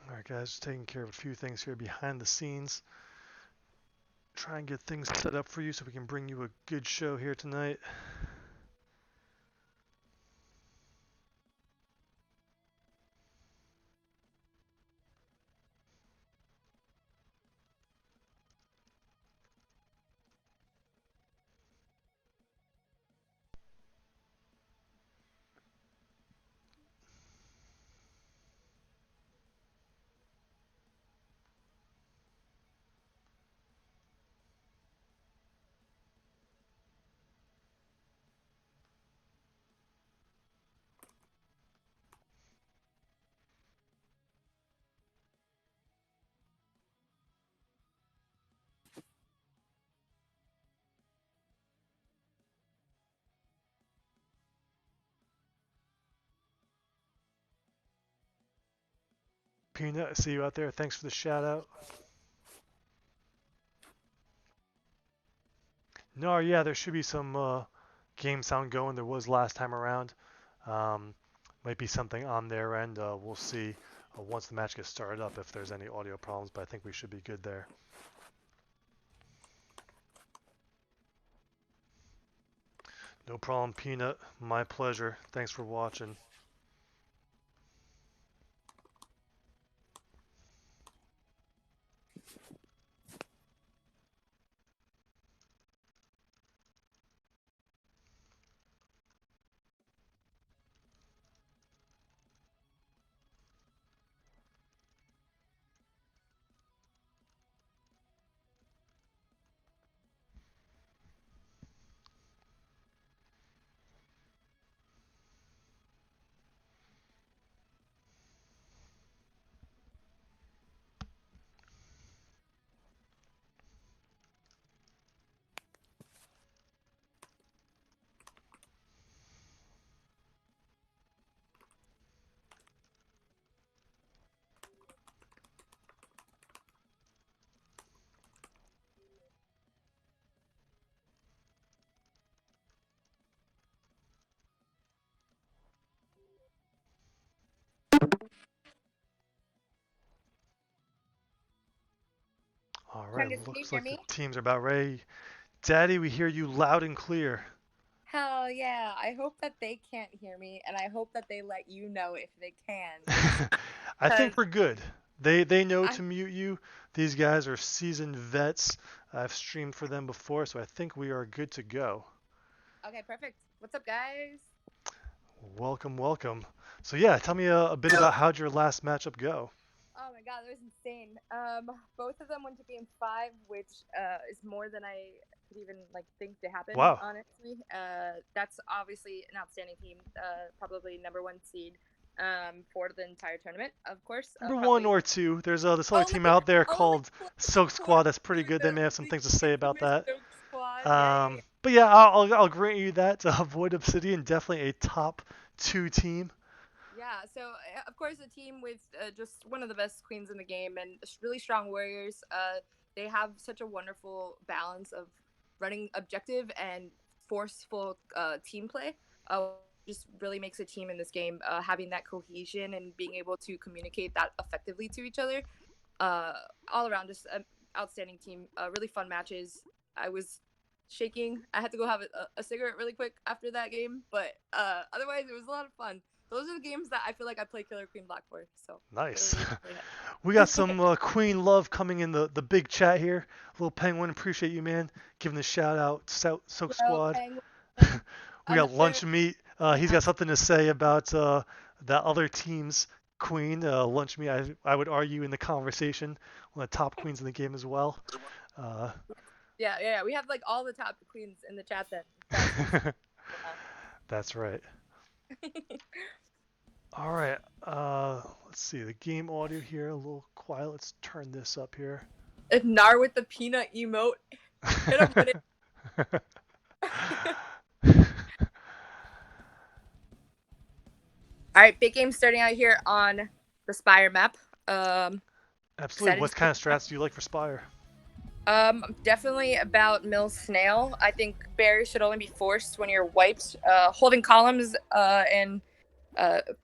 Speaker 1: Alright guys, just taking care of a few things here behind the scenes. Try and get things set up for you so we can bring you a good show here tonight. Peanut, I see you out there. Thanks for the shout out. No, yeah, there should be some game sound going. There was last time around. Might be something on their end. We'll see once the match gets started up if there's any audio problems, but I think we should be good there. No problem, Peanut. My pleasure. Thanks for watching. All right,
Speaker 6: Chungus, can you
Speaker 1: looks
Speaker 6: hear
Speaker 1: like the
Speaker 6: me?
Speaker 1: teams are about ready. Daddy, we hear you loud and clear.
Speaker 6: Hell yeah. I hope that they can't hear me, and I hope that they let you know if they can.
Speaker 1: I think
Speaker 6: 'Cause
Speaker 1: we're good. They know
Speaker 6: I
Speaker 1: to mute you. These guys are seasoned vets. I've streamed for them before, so I think we are good to go.
Speaker 6: Okay, perfect. What's up, guys?
Speaker 1: Welcome, welcome. So yeah, tell me a bit about how'd your last matchup go.
Speaker 6: Oh my god, that was insane. Both of them went to game 5, which is more than I could even like think to happen.
Speaker 1: Wow.
Speaker 6: Honestly, that's obviously an outstanding team. Probably #1 seed for the entire tournament, of course.
Speaker 1: Number one
Speaker 6: Probably.
Speaker 1: or two. There's this other
Speaker 6: Oh,
Speaker 1: team
Speaker 6: let me
Speaker 1: out there
Speaker 6: oh,
Speaker 1: called
Speaker 6: let me
Speaker 1: Silk
Speaker 6: pull
Speaker 1: Squad.
Speaker 6: up
Speaker 1: That's pretty good. They may have some things to say about that.
Speaker 6: Silk Squad. Yay.
Speaker 1: But yeah, I'll grant you that. Void Obsidian, definitely a top 2 team.
Speaker 6: Yeah, so of course a team with just one of the best queens in the game and really strong warriors. They have such a wonderful balance of running objective and forceful team play. Just really makes a team in this game having that cohesion and being able to communicate that effectively to each other. All around, just outstanding team. Really fun matches. I was shaking. I had to go have a cigarette really quick after that game, but otherwise it was a lot of fun. Those are the games that I feel like I play Killer Queen Black for. So
Speaker 1: Nice.
Speaker 6: really
Speaker 1: We got some Queen love coming in the big chat here. Little Penguin, appreciate you, man. Giving the shout out, Soak Squad. We got Lunch Meat. He's got something to say about that other team's queen. Lunch Meat, I would argue, in the conversation, one of the top queens in the game as well.
Speaker 6: Yeah. We have like all the top queens in the chat then.
Speaker 1: That's right. All right. Let's see. The game audio here, a little quiet. Let's turn this up here.
Speaker 6: Nar with the peanut emote. Hit him with it. All right, big game starting out here on the Spire map.
Speaker 1: Absolutely. What kind of strats do you like for Spire?
Speaker 6: Definitely about Mill Snail. I think berries should only be forced when you're wiped. Holding columns and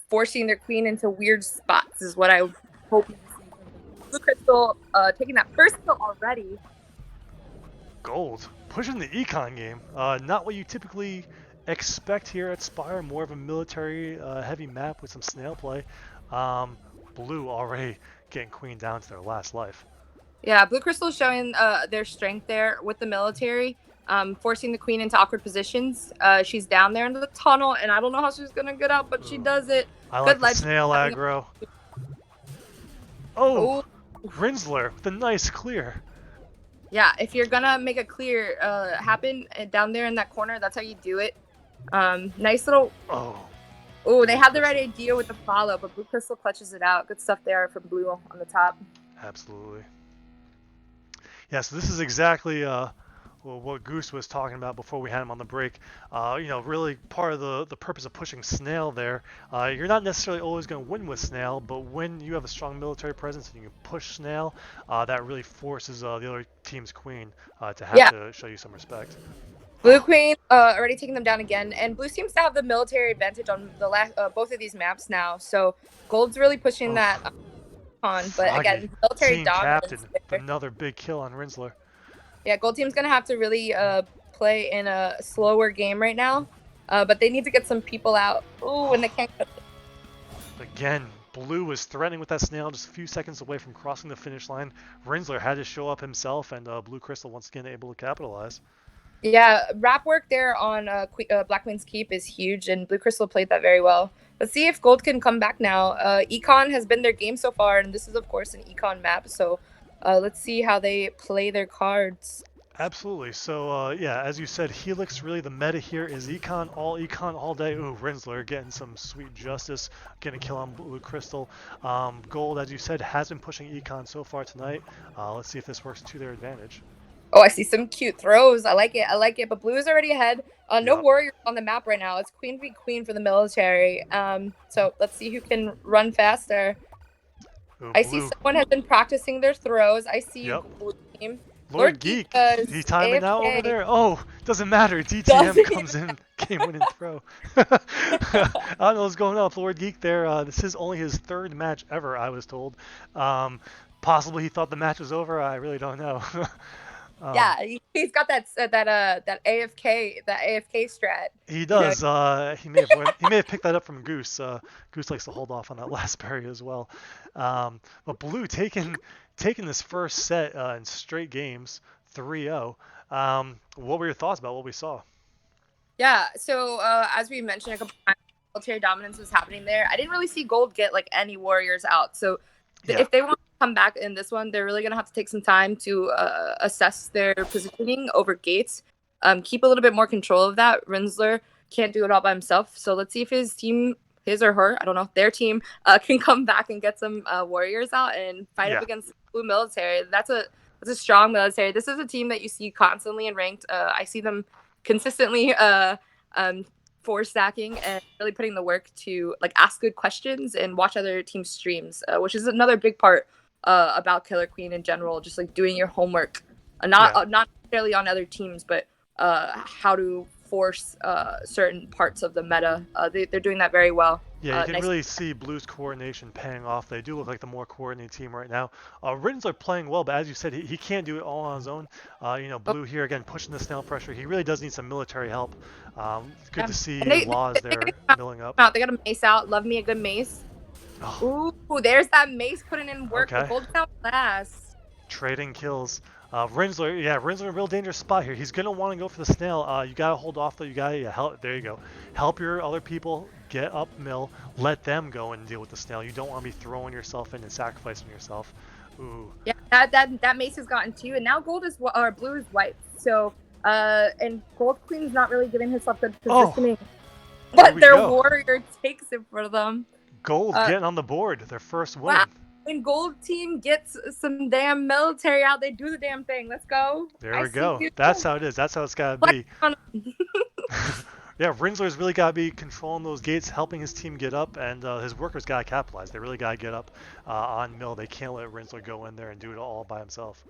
Speaker 6: forcing their queen into weird spots is what I hope you see. Blue Crystal taking that first kill already.
Speaker 1: Gold. Pushing the econ game. Not what you typically expect here at Spire. More of a military heavy map with some snail play. Blue already getting queen down to their last life.
Speaker 6: Yeah, Blue Crystal showing their strength there with the military, forcing the queen into awkward positions. She's down there in the tunnel, and I don't know how she's gonna get out, but she does it.
Speaker 1: I like the snail aggro. Oh, Rinsler with a nice clear.
Speaker 6: Yeah, if you're gonna make a clear happen down there in that corner, that's how you do it. Nice little. Oh, they had the right idea with the follow, but Blue Crystal clutches it out. Good stuff there from Blue on the top.
Speaker 1: Absolutely. Yeah, so this is exactly what Goose was talking about before we had him on the break. Really part of the purpose of pushing Snail there. You're not necessarily always going to win with Snail, but when you have a strong military presence and you can push Snail, that really forces the other team's queen to have to show you some respect.
Speaker 6: Blue Queen already taking them down again, and Blue seems to have the military advantage on the both of these maps now. So Gold's really pushing that on, but again, military dominance.
Speaker 1: Another big kill on Rinsler.
Speaker 6: Yeah, Gold team's gonna have to really play in a slower game right now, but they need to get some people out. Ooh, and they can't.
Speaker 1: Again, Blue was threatening with that snail just a few seconds away from crossing the finish line. Rinsler had to show up himself, and Blue Crystal once again able to capitalize.
Speaker 6: Yeah, wrap work there on Black Queen's Keep is huge, and Blue Crystal played that very well. Let's see if Gold can come back now. Econ has been their game so far, and this is, of course, an Econ map, so let's see how they play their cards.
Speaker 1: Absolutely. So, as you said, Helix, really the meta here is Econ all day. Ooh, Rinsler getting some sweet justice, getting a kill on Blue Crystal. Gold, as you said, has been pushing Econ so far tonight. Let's see if this works to their advantage.
Speaker 6: Oh, I see some cute throws. I like it. But Blue is already ahead. No warriors on the map right now. It's Queen v Queen for the military. So let's see who can run faster.
Speaker 1: Ooh,
Speaker 6: I see someone has been practicing their throws. I see Blue team.
Speaker 1: Lord Geek, he timing out over there. Oh, doesn't matter. DTM comes in, game-winning throw. I don't know what's going on with Lord Geek there. This is only his third match ever, I was told. Possibly he thought the match was over. I really don't know.
Speaker 6: Yeah, he's got that AFK strat.
Speaker 1: He does. He may have picked that up from Goose. Goose likes to hold off on that last parry as well. But Blue taking this first set in straight games, 3-0. What were your thoughts about what we saw?
Speaker 6: Yeah. So as we mentioned a couple times, military dominance was happening there. I didn't really see Gold get like any warriors out. So if they want to come back in this one, they're really going to have to take some time to assess their positioning over gates. Keep a little bit more control of that. Rinsler can't do it all by himself. So let's see if his team, his or her, I don't know, their team can come back and get some warriors out and fight up against Blue military. That's a strong military. This is a team that you see constantly in ranked. I see them consistently force stacking and really putting the work to like ask good questions and watch other teams' streams, which is another big part about Killer Queen in general. Just like doing your homework, not necessarily on other teams, but how to force certain parts of the meta. They're doing that very well.
Speaker 1: Yeah, you can
Speaker 6: nice.
Speaker 1: really see Blue's coordination paying off. They do look like the more coordinated team right now. Riddensler playing well, but as you said, he can't do it all on his own. Blue here again pushing the snail pressure. He really does need some military help. Good
Speaker 6: Yeah.
Speaker 1: to see
Speaker 6: And
Speaker 1: Laws
Speaker 6: they're
Speaker 1: there
Speaker 6: getting him
Speaker 1: milling up.
Speaker 6: out. They got a mace out. Love me a good mace.
Speaker 1: Oh,
Speaker 6: Ooh, there's that mace putting in work.
Speaker 1: Okay.
Speaker 6: The gold down last.
Speaker 1: trading kills. Rinsler in a real dangerous spot here. He's gonna want to go for the snail. You gotta hold off though. You gotta help. There you go. Help your other people get up mill. Let them go and deal with the snail. You don't want to be throwing yourself in and sacrificing yourself. Ooh.
Speaker 6: Yeah, that mace has gotten to you, and now gold is or blue is white. So and gold queen's not really giving herself good positioning, but
Speaker 1: we
Speaker 6: their
Speaker 1: go.
Speaker 6: warrior takes it for them.
Speaker 1: Gold getting on the board. Their first win.
Speaker 6: Wow. When gold team gets some damn military out, they do the damn thing. Let's go.
Speaker 1: There we go. That's how it is. That's how it's gotta be. Yeah, Rinsler's really got to be controlling those gates, helping his team get up, and his workers got to capitalize. They really got to get up on mill. They can't let Rinsler go in there and do it all by himself.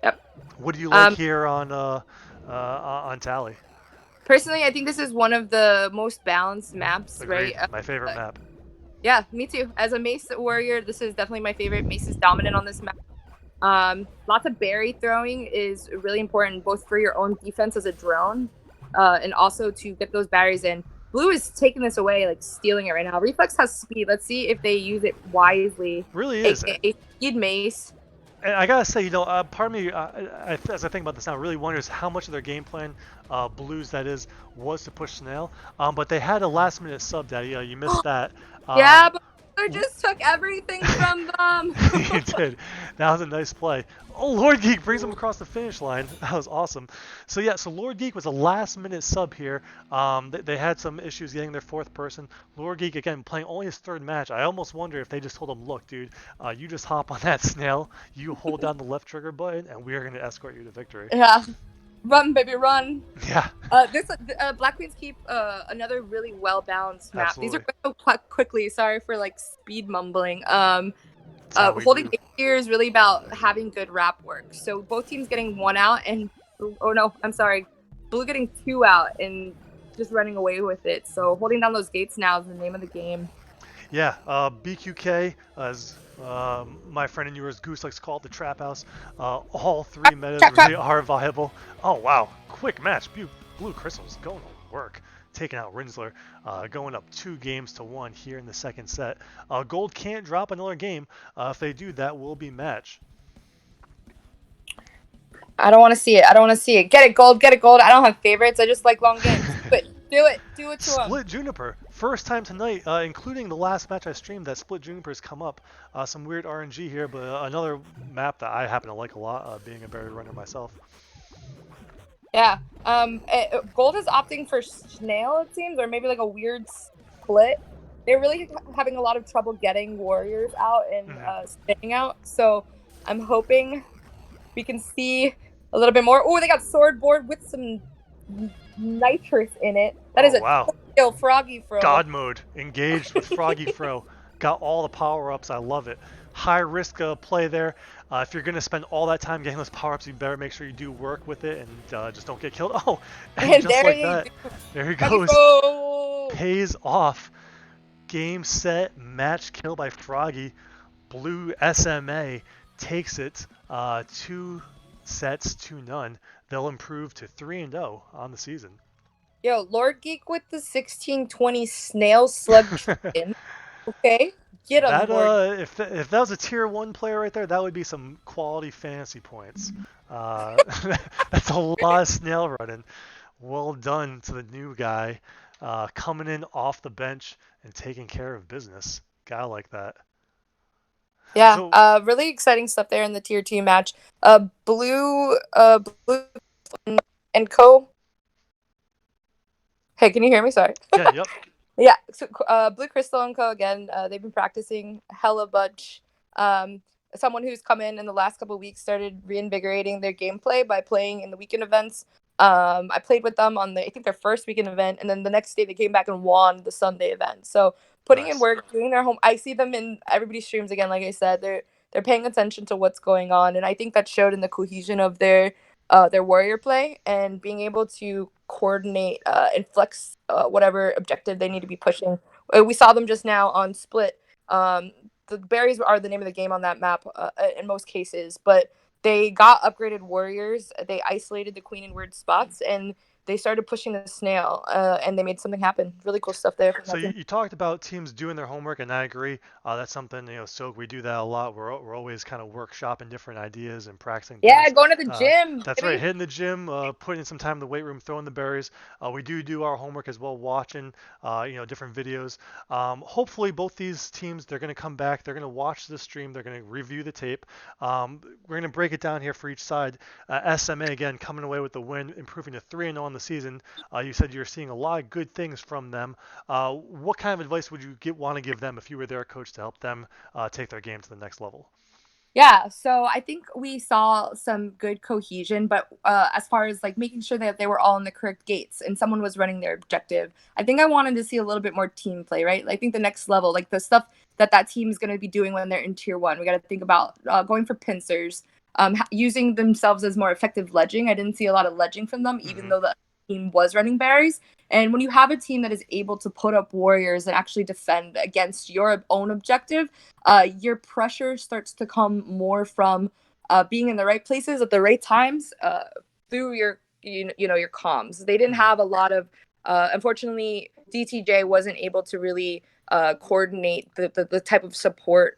Speaker 6: Yep.
Speaker 1: What do you like here on Tally?
Speaker 6: Personally, I think this is one of the most balanced maps,
Speaker 1: Agreed.
Speaker 6: right?
Speaker 1: My favorite map.
Speaker 6: Yeah, me too. As a Mace warrior, this is definitely my favorite. Mace is dominant on this map. Lots of berry throwing is really important, both for your own defense as a drone, and also to get those batteries in. Blue is taking this away, like stealing it right now. Reflex has speed. Let's see if they use it wisely.
Speaker 1: Really is.
Speaker 6: AKA speed Mace.
Speaker 1: And I gotta say, part of me, as I think about this now, really wonders how much of their game plan, Blues that is, was to push Snail. But they had a last-minute sub, Daddy. You missed that.
Speaker 6: Yeah, but they just took everything from them.
Speaker 1: He did. That was a nice play. Oh, Lord Geek brings him across the finish line. That was awesome. So yeah, Lord Geek was a last-minute sub here. They had some issues getting their fourth person. Lord Geek, again, playing only his third match. I almost wonder if they just told him, look, dude, you just hop on that snail, you hold down the left trigger button, and we are going to escort you to victory.
Speaker 6: Yeah. Run, baby, run.
Speaker 1: Yeah.
Speaker 6: Black Queens keep another really well-balanced map.
Speaker 1: Absolutely.
Speaker 6: These are so quickly. Sorry for like speed mumbling. Holding it here is really about having good wrap work. So both teams getting one out and Blue getting two out and just running away with it. So holding down those gates now is the name of the game.
Speaker 1: Yeah, BQK, as my friend and yours, Goose, likes to call it the Trap House. All three metas really are viable. Oh, wow. Quick match. Blue Crystal's going to work. Taking out Rinsler, going up 2-1 here in the second set. Gold can't drop another game. If they do, that will be match.
Speaker 6: I don't want to see it. Get it, gold. I don't have favorites. I just like long games. But do it to them.
Speaker 1: Split Juniper. First time tonight, including the last match I streamed, that Split Juniper's come up. Some weird RNG here, but another map that I happen to like a lot, being a berry runner myself.
Speaker 6: Yeah. Gold is opting for Snail, it seems, or maybe like a weird split. They're really having a lot of trouble getting warriors out and staying out. So I'm hoping we can see a little bit more. Oh, they got sword board with some nitrous in it. That is a Froggy Fro.
Speaker 1: God mode. Engaged with Froggy Fro. Got all the power-ups. I love it. High risk play there. If you're going to spend all that time getting those power-ups, you better make sure you do work with it and just don't get killed. Oh, and just like that. There he goes. Pays off. Game, set, match kill by Froggy. Blue SMA takes it 2 sets to none. They'll improve to 3-0 on the season.
Speaker 6: Yo, Lord Geek with the 1620 snail slug chicken. Okay, get him.
Speaker 1: That if that was a tier 1 player right there, that would be some quality fantasy points. That's a lot of snail running. Well done to the new guy, coming in off the bench and taking care of business. Gotta like that.
Speaker 6: Yeah, so, really exciting stuff there in the tier 2 match. Blue and Co. Hey, can you hear me? Sorry.
Speaker 1: Yeah, yep.
Speaker 6: Yeah, so Blue Crystal and Co. again, they've been practicing hella bunch. Someone who's come in the last couple of weeks started reinvigorating their gameplay by playing in the weekend events. I played with them on I think their first weekend event, and then the next day they came back and won the Sunday event. So putting in work, doing their home. I see them in everybody's streams again. Like I said, they're paying attention to what's going on, and I think that showed in the cohesion of their warrior play and being able to coordinate and flex whatever objective they need to be pushing We saw them just now on Split. The berries are the name of the game on that map in most cases, but they got upgraded warriors. They isolated the queen in weird spots, and they started pushing the snail, and they made something happen. Really cool stuff there.
Speaker 1: So you talked about teams doing their homework, and I agree. That's something, Soak, we do that a lot. We're always kind of workshopping different ideas and practicing
Speaker 6: Yeah,
Speaker 1: things.
Speaker 6: going to the gym.
Speaker 1: That's right, hitting the gym, putting in some time in the weight room, throwing the berries. We do our homework as well, watching, different videos. Hopefully, both these teams, they're going to come back. They're going to watch the stream. They're going to review the tape. We're going to break it down here for each side. SMA, again, coming away with the win, improving to 3-0 on the season. You said you're seeing a lot of good things from them. What kind of advice would you want to give them if you were their coach to help them take their game to the next level?
Speaker 6: Yeah, so I think we saw some good cohesion, but as far as like making sure that they were all in the correct gates and someone was running their objective, I think I wanted to see a little bit more team play, right? I think the next level, like the stuff that team is going to be doing when they're in tier 1, we got to think about going for pincers, using themselves as more effective ledging. I didn't see a lot of ledging from them, even though the team was running berries. And when you have a team that is able to put up warriors and actually defend against your own objective, your pressure starts to come more from being in the right places at the right times through your your comms. They didn't have a lot of unfortunately DtJ wasn't able to really coordinate the type of support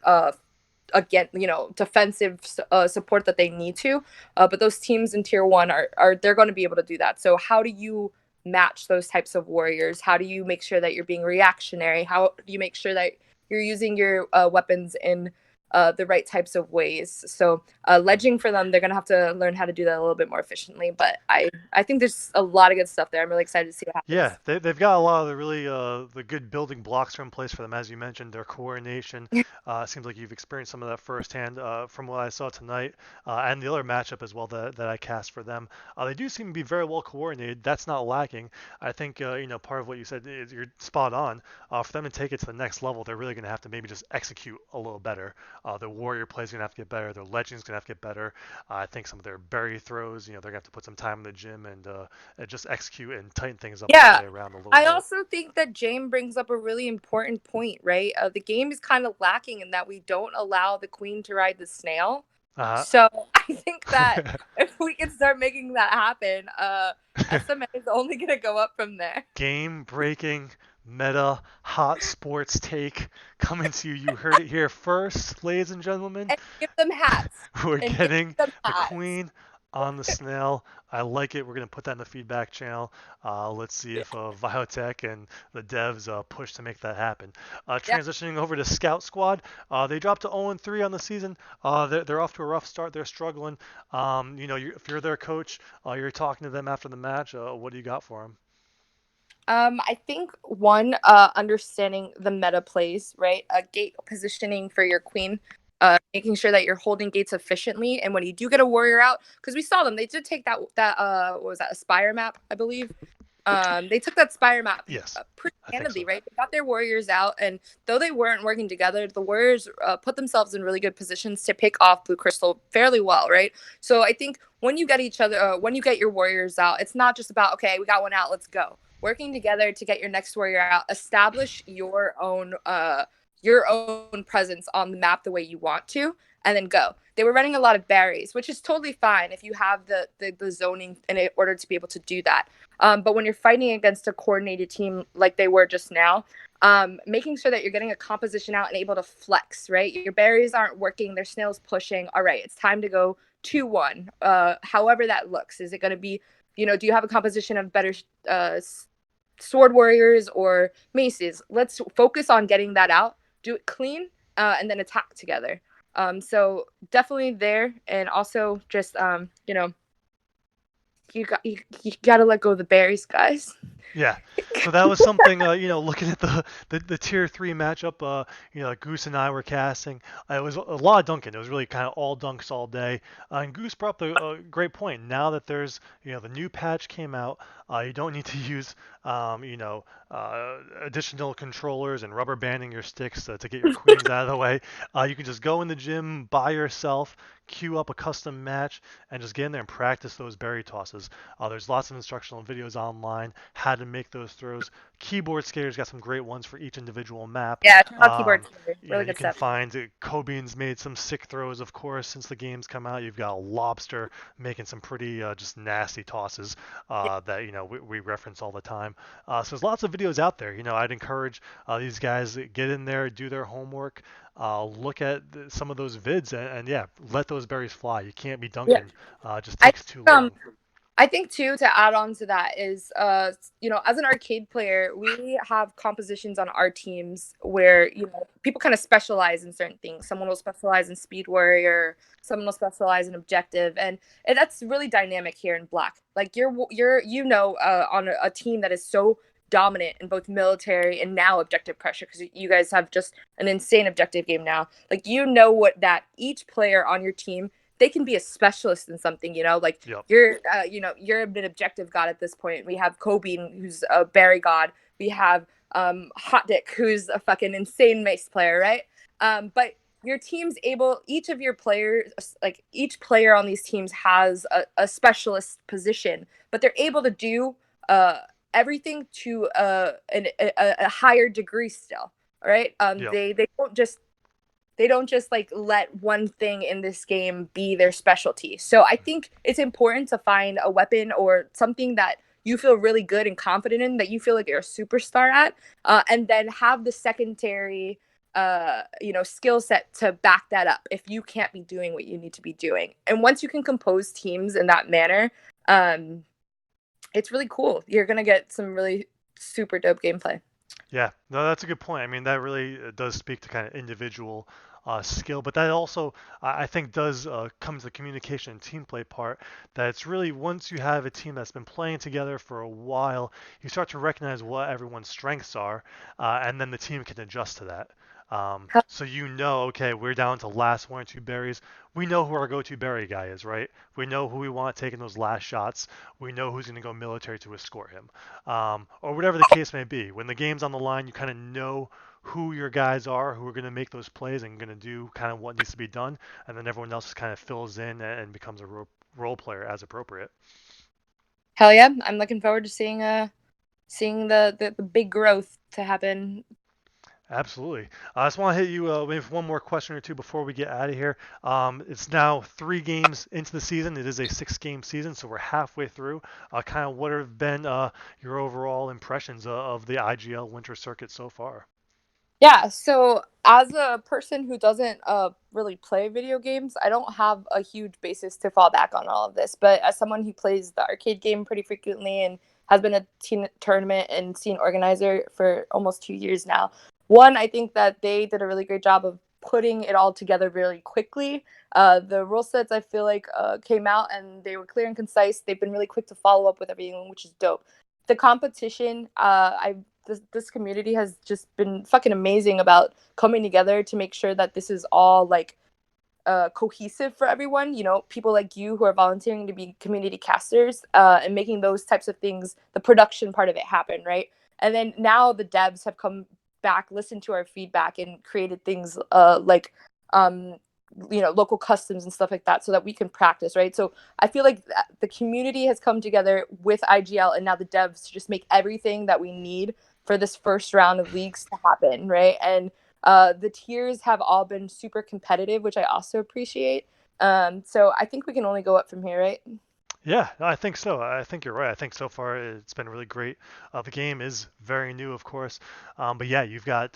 Speaker 6: again, defensive support that they need to. But those teams in tier 1 are they're going to be able to do that. So how do you match those types of warriors? How do you make sure that you're being reactionary? How do you make sure that you're using your weapons in the right types of ways? So ledging for them, they're going to have to learn how to do that a little bit more efficiently. But I think there's a lot of good stuff there. I'm really excited to see what happens.
Speaker 1: Yeah, they've got a lot of the really the good building blocks are in place for them, as you mentioned. Their coordination seems like you've experienced some of that firsthand from what I saw tonight, and the other matchup as well that I cast for them. They do seem to be very well coordinated. That's not lacking. I think part of what you said is you're spot on. For them to take it to the next level, they're really going to have to maybe just execute a little better. Their warrior play is going to have to get better. Their legend's going to have to get better. I think some of their berry throws, they're going to have to put some time in the gym and just execute and tighten things up all the way around a little
Speaker 6: I
Speaker 1: bit.
Speaker 6: also think that Jane brings up a really important point, right? The game is kind of lacking in that we don't allow the queen to ride the snail. So I think that if we can start making that happen, SMA is only going to go up from there.
Speaker 1: Game breaking meta hot sports take coming to you. You heard it here first, ladies and gentlemen.
Speaker 6: And give them hats.
Speaker 1: We're getting the queen on the snail. I like it. We're going to put that in the feedback channel. Let's see if Biotech and the devs push to make that happen. Transitioning over to Scout Squad, they dropped to 0-3 on the season. They're off to a rough start. They're struggling. If you're their coach, you're talking to them after the match. What do you got for them?
Speaker 6: I think one, understanding the meta plays, right? Gate positioning for your queen, making sure that you're holding gates efficiently, and when you do get a warrior out, because we saw them, they did take that what was that, Aspire map, I believe. They took that Spire map pretty handedly, right? They got their warriors out, and though they weren't working together, the warriors put themselves in really good positions to pick off Blue Crystal fairly well, right? So I think when you get when you get your warriors out, it's not just about, okay, we got one out, let's go. Working together to get your next warrior out, establish your own presence on the map the way you want to, and then go. They were running a lot of berries, which is totally fine if you have the zoning in order to be able to do that. But when you're fighting against a coordinated team like they were just now, making sure that you're getting a composition out and able to flex, right? Your berries aren't working, their snails pushing. All right, it's time to go 2-1. However that looks. Is it going to be, do you have a composition of better sword warriors or maces? Let's focus on getting that out, do it clean, and then attack together. So definitely there, and also just you got to let go of the berries, guys.
Speaker 1: Yeah, so that was something, looking at the tier 3 matchup, Goose and I were casting. It was a lot of dunking. It was really kind of all dunks all day. And Goose brought up a great point. Now that there's, the new patch came out, you don't need to use, additional controllers and rubber banding your sticks to get your queens out of the way. You can just go in the gym by yourself, queue up a custom match, and just get in there and practice those berry tosses. There's lots of instructional videos online how to to make those throws. Keyboard Skater's got some great ones for each individual map.
Speaker 6: Yeah, shout out Keyboard Skater. Really
Speaker 1: You
Speaker 6: good
Speaker 1: can
Speaker 6: stuff.
Speaker 1: find Cobian's made some sick throws, of course, since the game's come out. You've got Lobster making some pretty just nasty tosses that we reference all the time. So there's lots of videos out there. I'd encourage these guys to get in there, do their homework, look at some of those vids, and yeah, let those berries fly. You can't be dunking. Just takes too long.
Speaker 6: I think too, to add on to that is, as an arcade player, we have compositions on our teams where people kind of specialize in certain things. Someone will specialize in Speed Warrior, someone will specialize in Objective, and that's really dynamic here in Black. Like you're on a team that is so dominant in both military and now objective pressure, because you guys have just an insane objective game now. Like what that each player on your team, they can be a specialist in something, like
Speaker 1: Yep.
Speaker 6: you're an objective god at this point. We have Kobe, who's a berry god. We have Hot Dick, who's a fucking insane mace player, right? But your team's each of your players, like each player on these teams has a specialist position, but they're able to do everything to a higher degree still, right?
Speaker 1: Yep.
Speaker 6: They don't just like let one thing in this game be their specialty. So I think it's important to find a weapon or something that you feel really good and confident in, that you feel like you're a superstar at, and then have the secondary skill set to back that up if you can't be doing what you need to be doing. And once you can compose teams in that manner, it's really cool. You're gonna get some really super dope gameplay.
Speaker 1: Yeah, no, that's a good point. I mean, that really does speak to kind of individual skill, but that also, I think, does come to the communication and team play part. That it's really, once you have a team that's been playing together for a while, you start to recognize what everyone's strengths are, and then the team can adjust to that. So okay, we're down to last 1 or 2 berries. We know who our go-to berry guy is, right? We know who we want taking those last shots. We know who's going to go military to escort him, or whatever the case may be. When the game's on the line, you kind of know who your guys are, who are going to make those plays and going to do kind of what needs to be done, and then everyone else just kind of fills in and becomes a role player as appropriate.
Speaker 6: Hell yeah, I'm looking forward to seeing the big growth to happen.
Speaker 1: Absolutely. I just want to hit you with one more question or two before we get out of here. It's now 3 games into the season. It is a 6-game season, so we're halfway through. Kind of what have been your overall impressions of the IGL Winter Circuit so far?
Speaker 6: Yeah, so as a person who doesn't really play video games, I don't have a huge basis to fall back on all of this. But as someone who plays the arcade game pretty frequently and has been a teen tournament and scene organizer for almost 2 years now, one, I think that they did a really great job of putting it all together really quickly. The rule sets, I feel like, came out and they were clear and concise. They've been really quick to follow up with everything, which is dope. The competition, this community has just been fucking amazing about coming together to make sure that this is all like cohesive for everyone. People like you who are volunteering to be community casters and making those types of things, the production part of it, happen, right? And then now the devs have come back, listened to our feedback, and created things like local customs and stuff like that, so that we can practice, right? So I feel like the community has come together with IGL and now the devs to just make everything that we need for this first round of leagues to happen, right? And the tiers have all been super competitive, which I also appreciate. So I think we can only go up from here, right?
Speaker 1: Yeah, no, I think so. I think you're right. I think so far it's been really great. The game is very new, of course, but yeah, you've got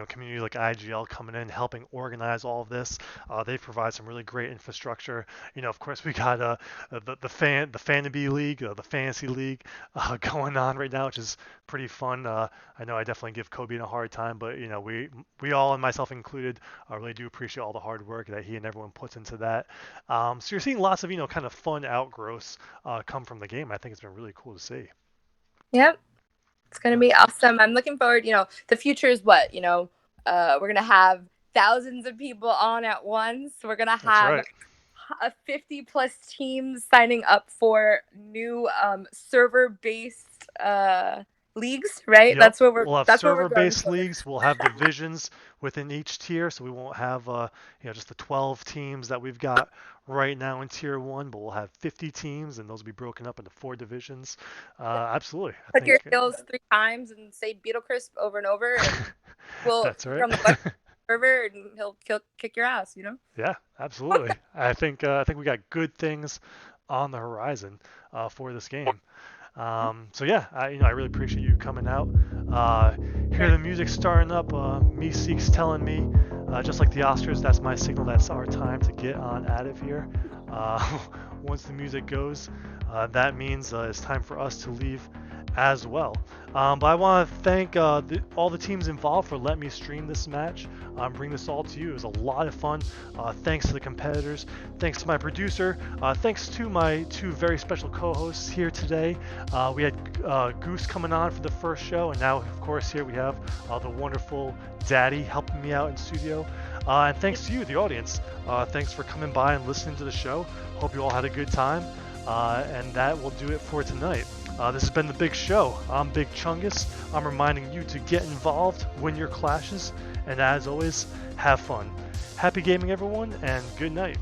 Speaker 1: community like IGL coming in, helping organize all of this. They provide some really great infrastructure. Of course, we got the Fantasy League, the Fantasy League going on right now, which is pretty fun. I know I definitely give Kobe a hard time, but we all, and myself included, really do appreciate all the hard work that he and everyone puts into that. So you're seeing lots of kind of fun outgrowths come from the game. I think it's been really cool to see.
Speaker 6: Yep, it's gonna be awesome. I'm looking forward. The future is what we're gonna have thousands of people on at once. We're gonna have 50 plus teams signing up for new server-based leagues, right?
Speaker 1: Yep.
Speaker 6: That's what
Speaker 1: we'll have server-based leagues. We'll have divisions within each tier, so we won't have just the 12 teams that we've got right now in Tier 1, but we'll have 50 teams, and those will be broken up into 4 divisions. Absolutely. I
Speaker 6: Put your
Speaker 1: think
Speaker 6: skills 3 times and say Beetle Crisp over and over, and we'll
Speaker 1: that's
Speaker 6: you're
Speaker 1: right.
Speaker 6: on the West server, and he'll kick your ass.
Speaker 1: Yeah, absolutely. I think we got good things on the horizon for this game. So yeah, I really appreciate you coming out. Hear the music starting up. Meeseek's telling me, just like the Oscars, that's my signal. That's our time to get on out of here. Once the music goes, that means it's time for us to leave as well. But I want to thank all the teams involved for letting me stream this match, bring this all to you. It was a lot of fun. Thanks to the competitors. Thanks to my producer. Thanks to my 2 very special co-hosts here today. We had Goose coming on for the first show, and now, of course, here we have the wonderful Daddy helping me out in studio. And thanks to you, the audience. Thanks for coming by and listening to the show. Hope you all had a good time. And that will do it for tonight. This has been The Big Show. I'm Big Chungus. I'm reminding you to get involved, win your clashes, and as always, have fun. Happy gaming, everyone, and good night.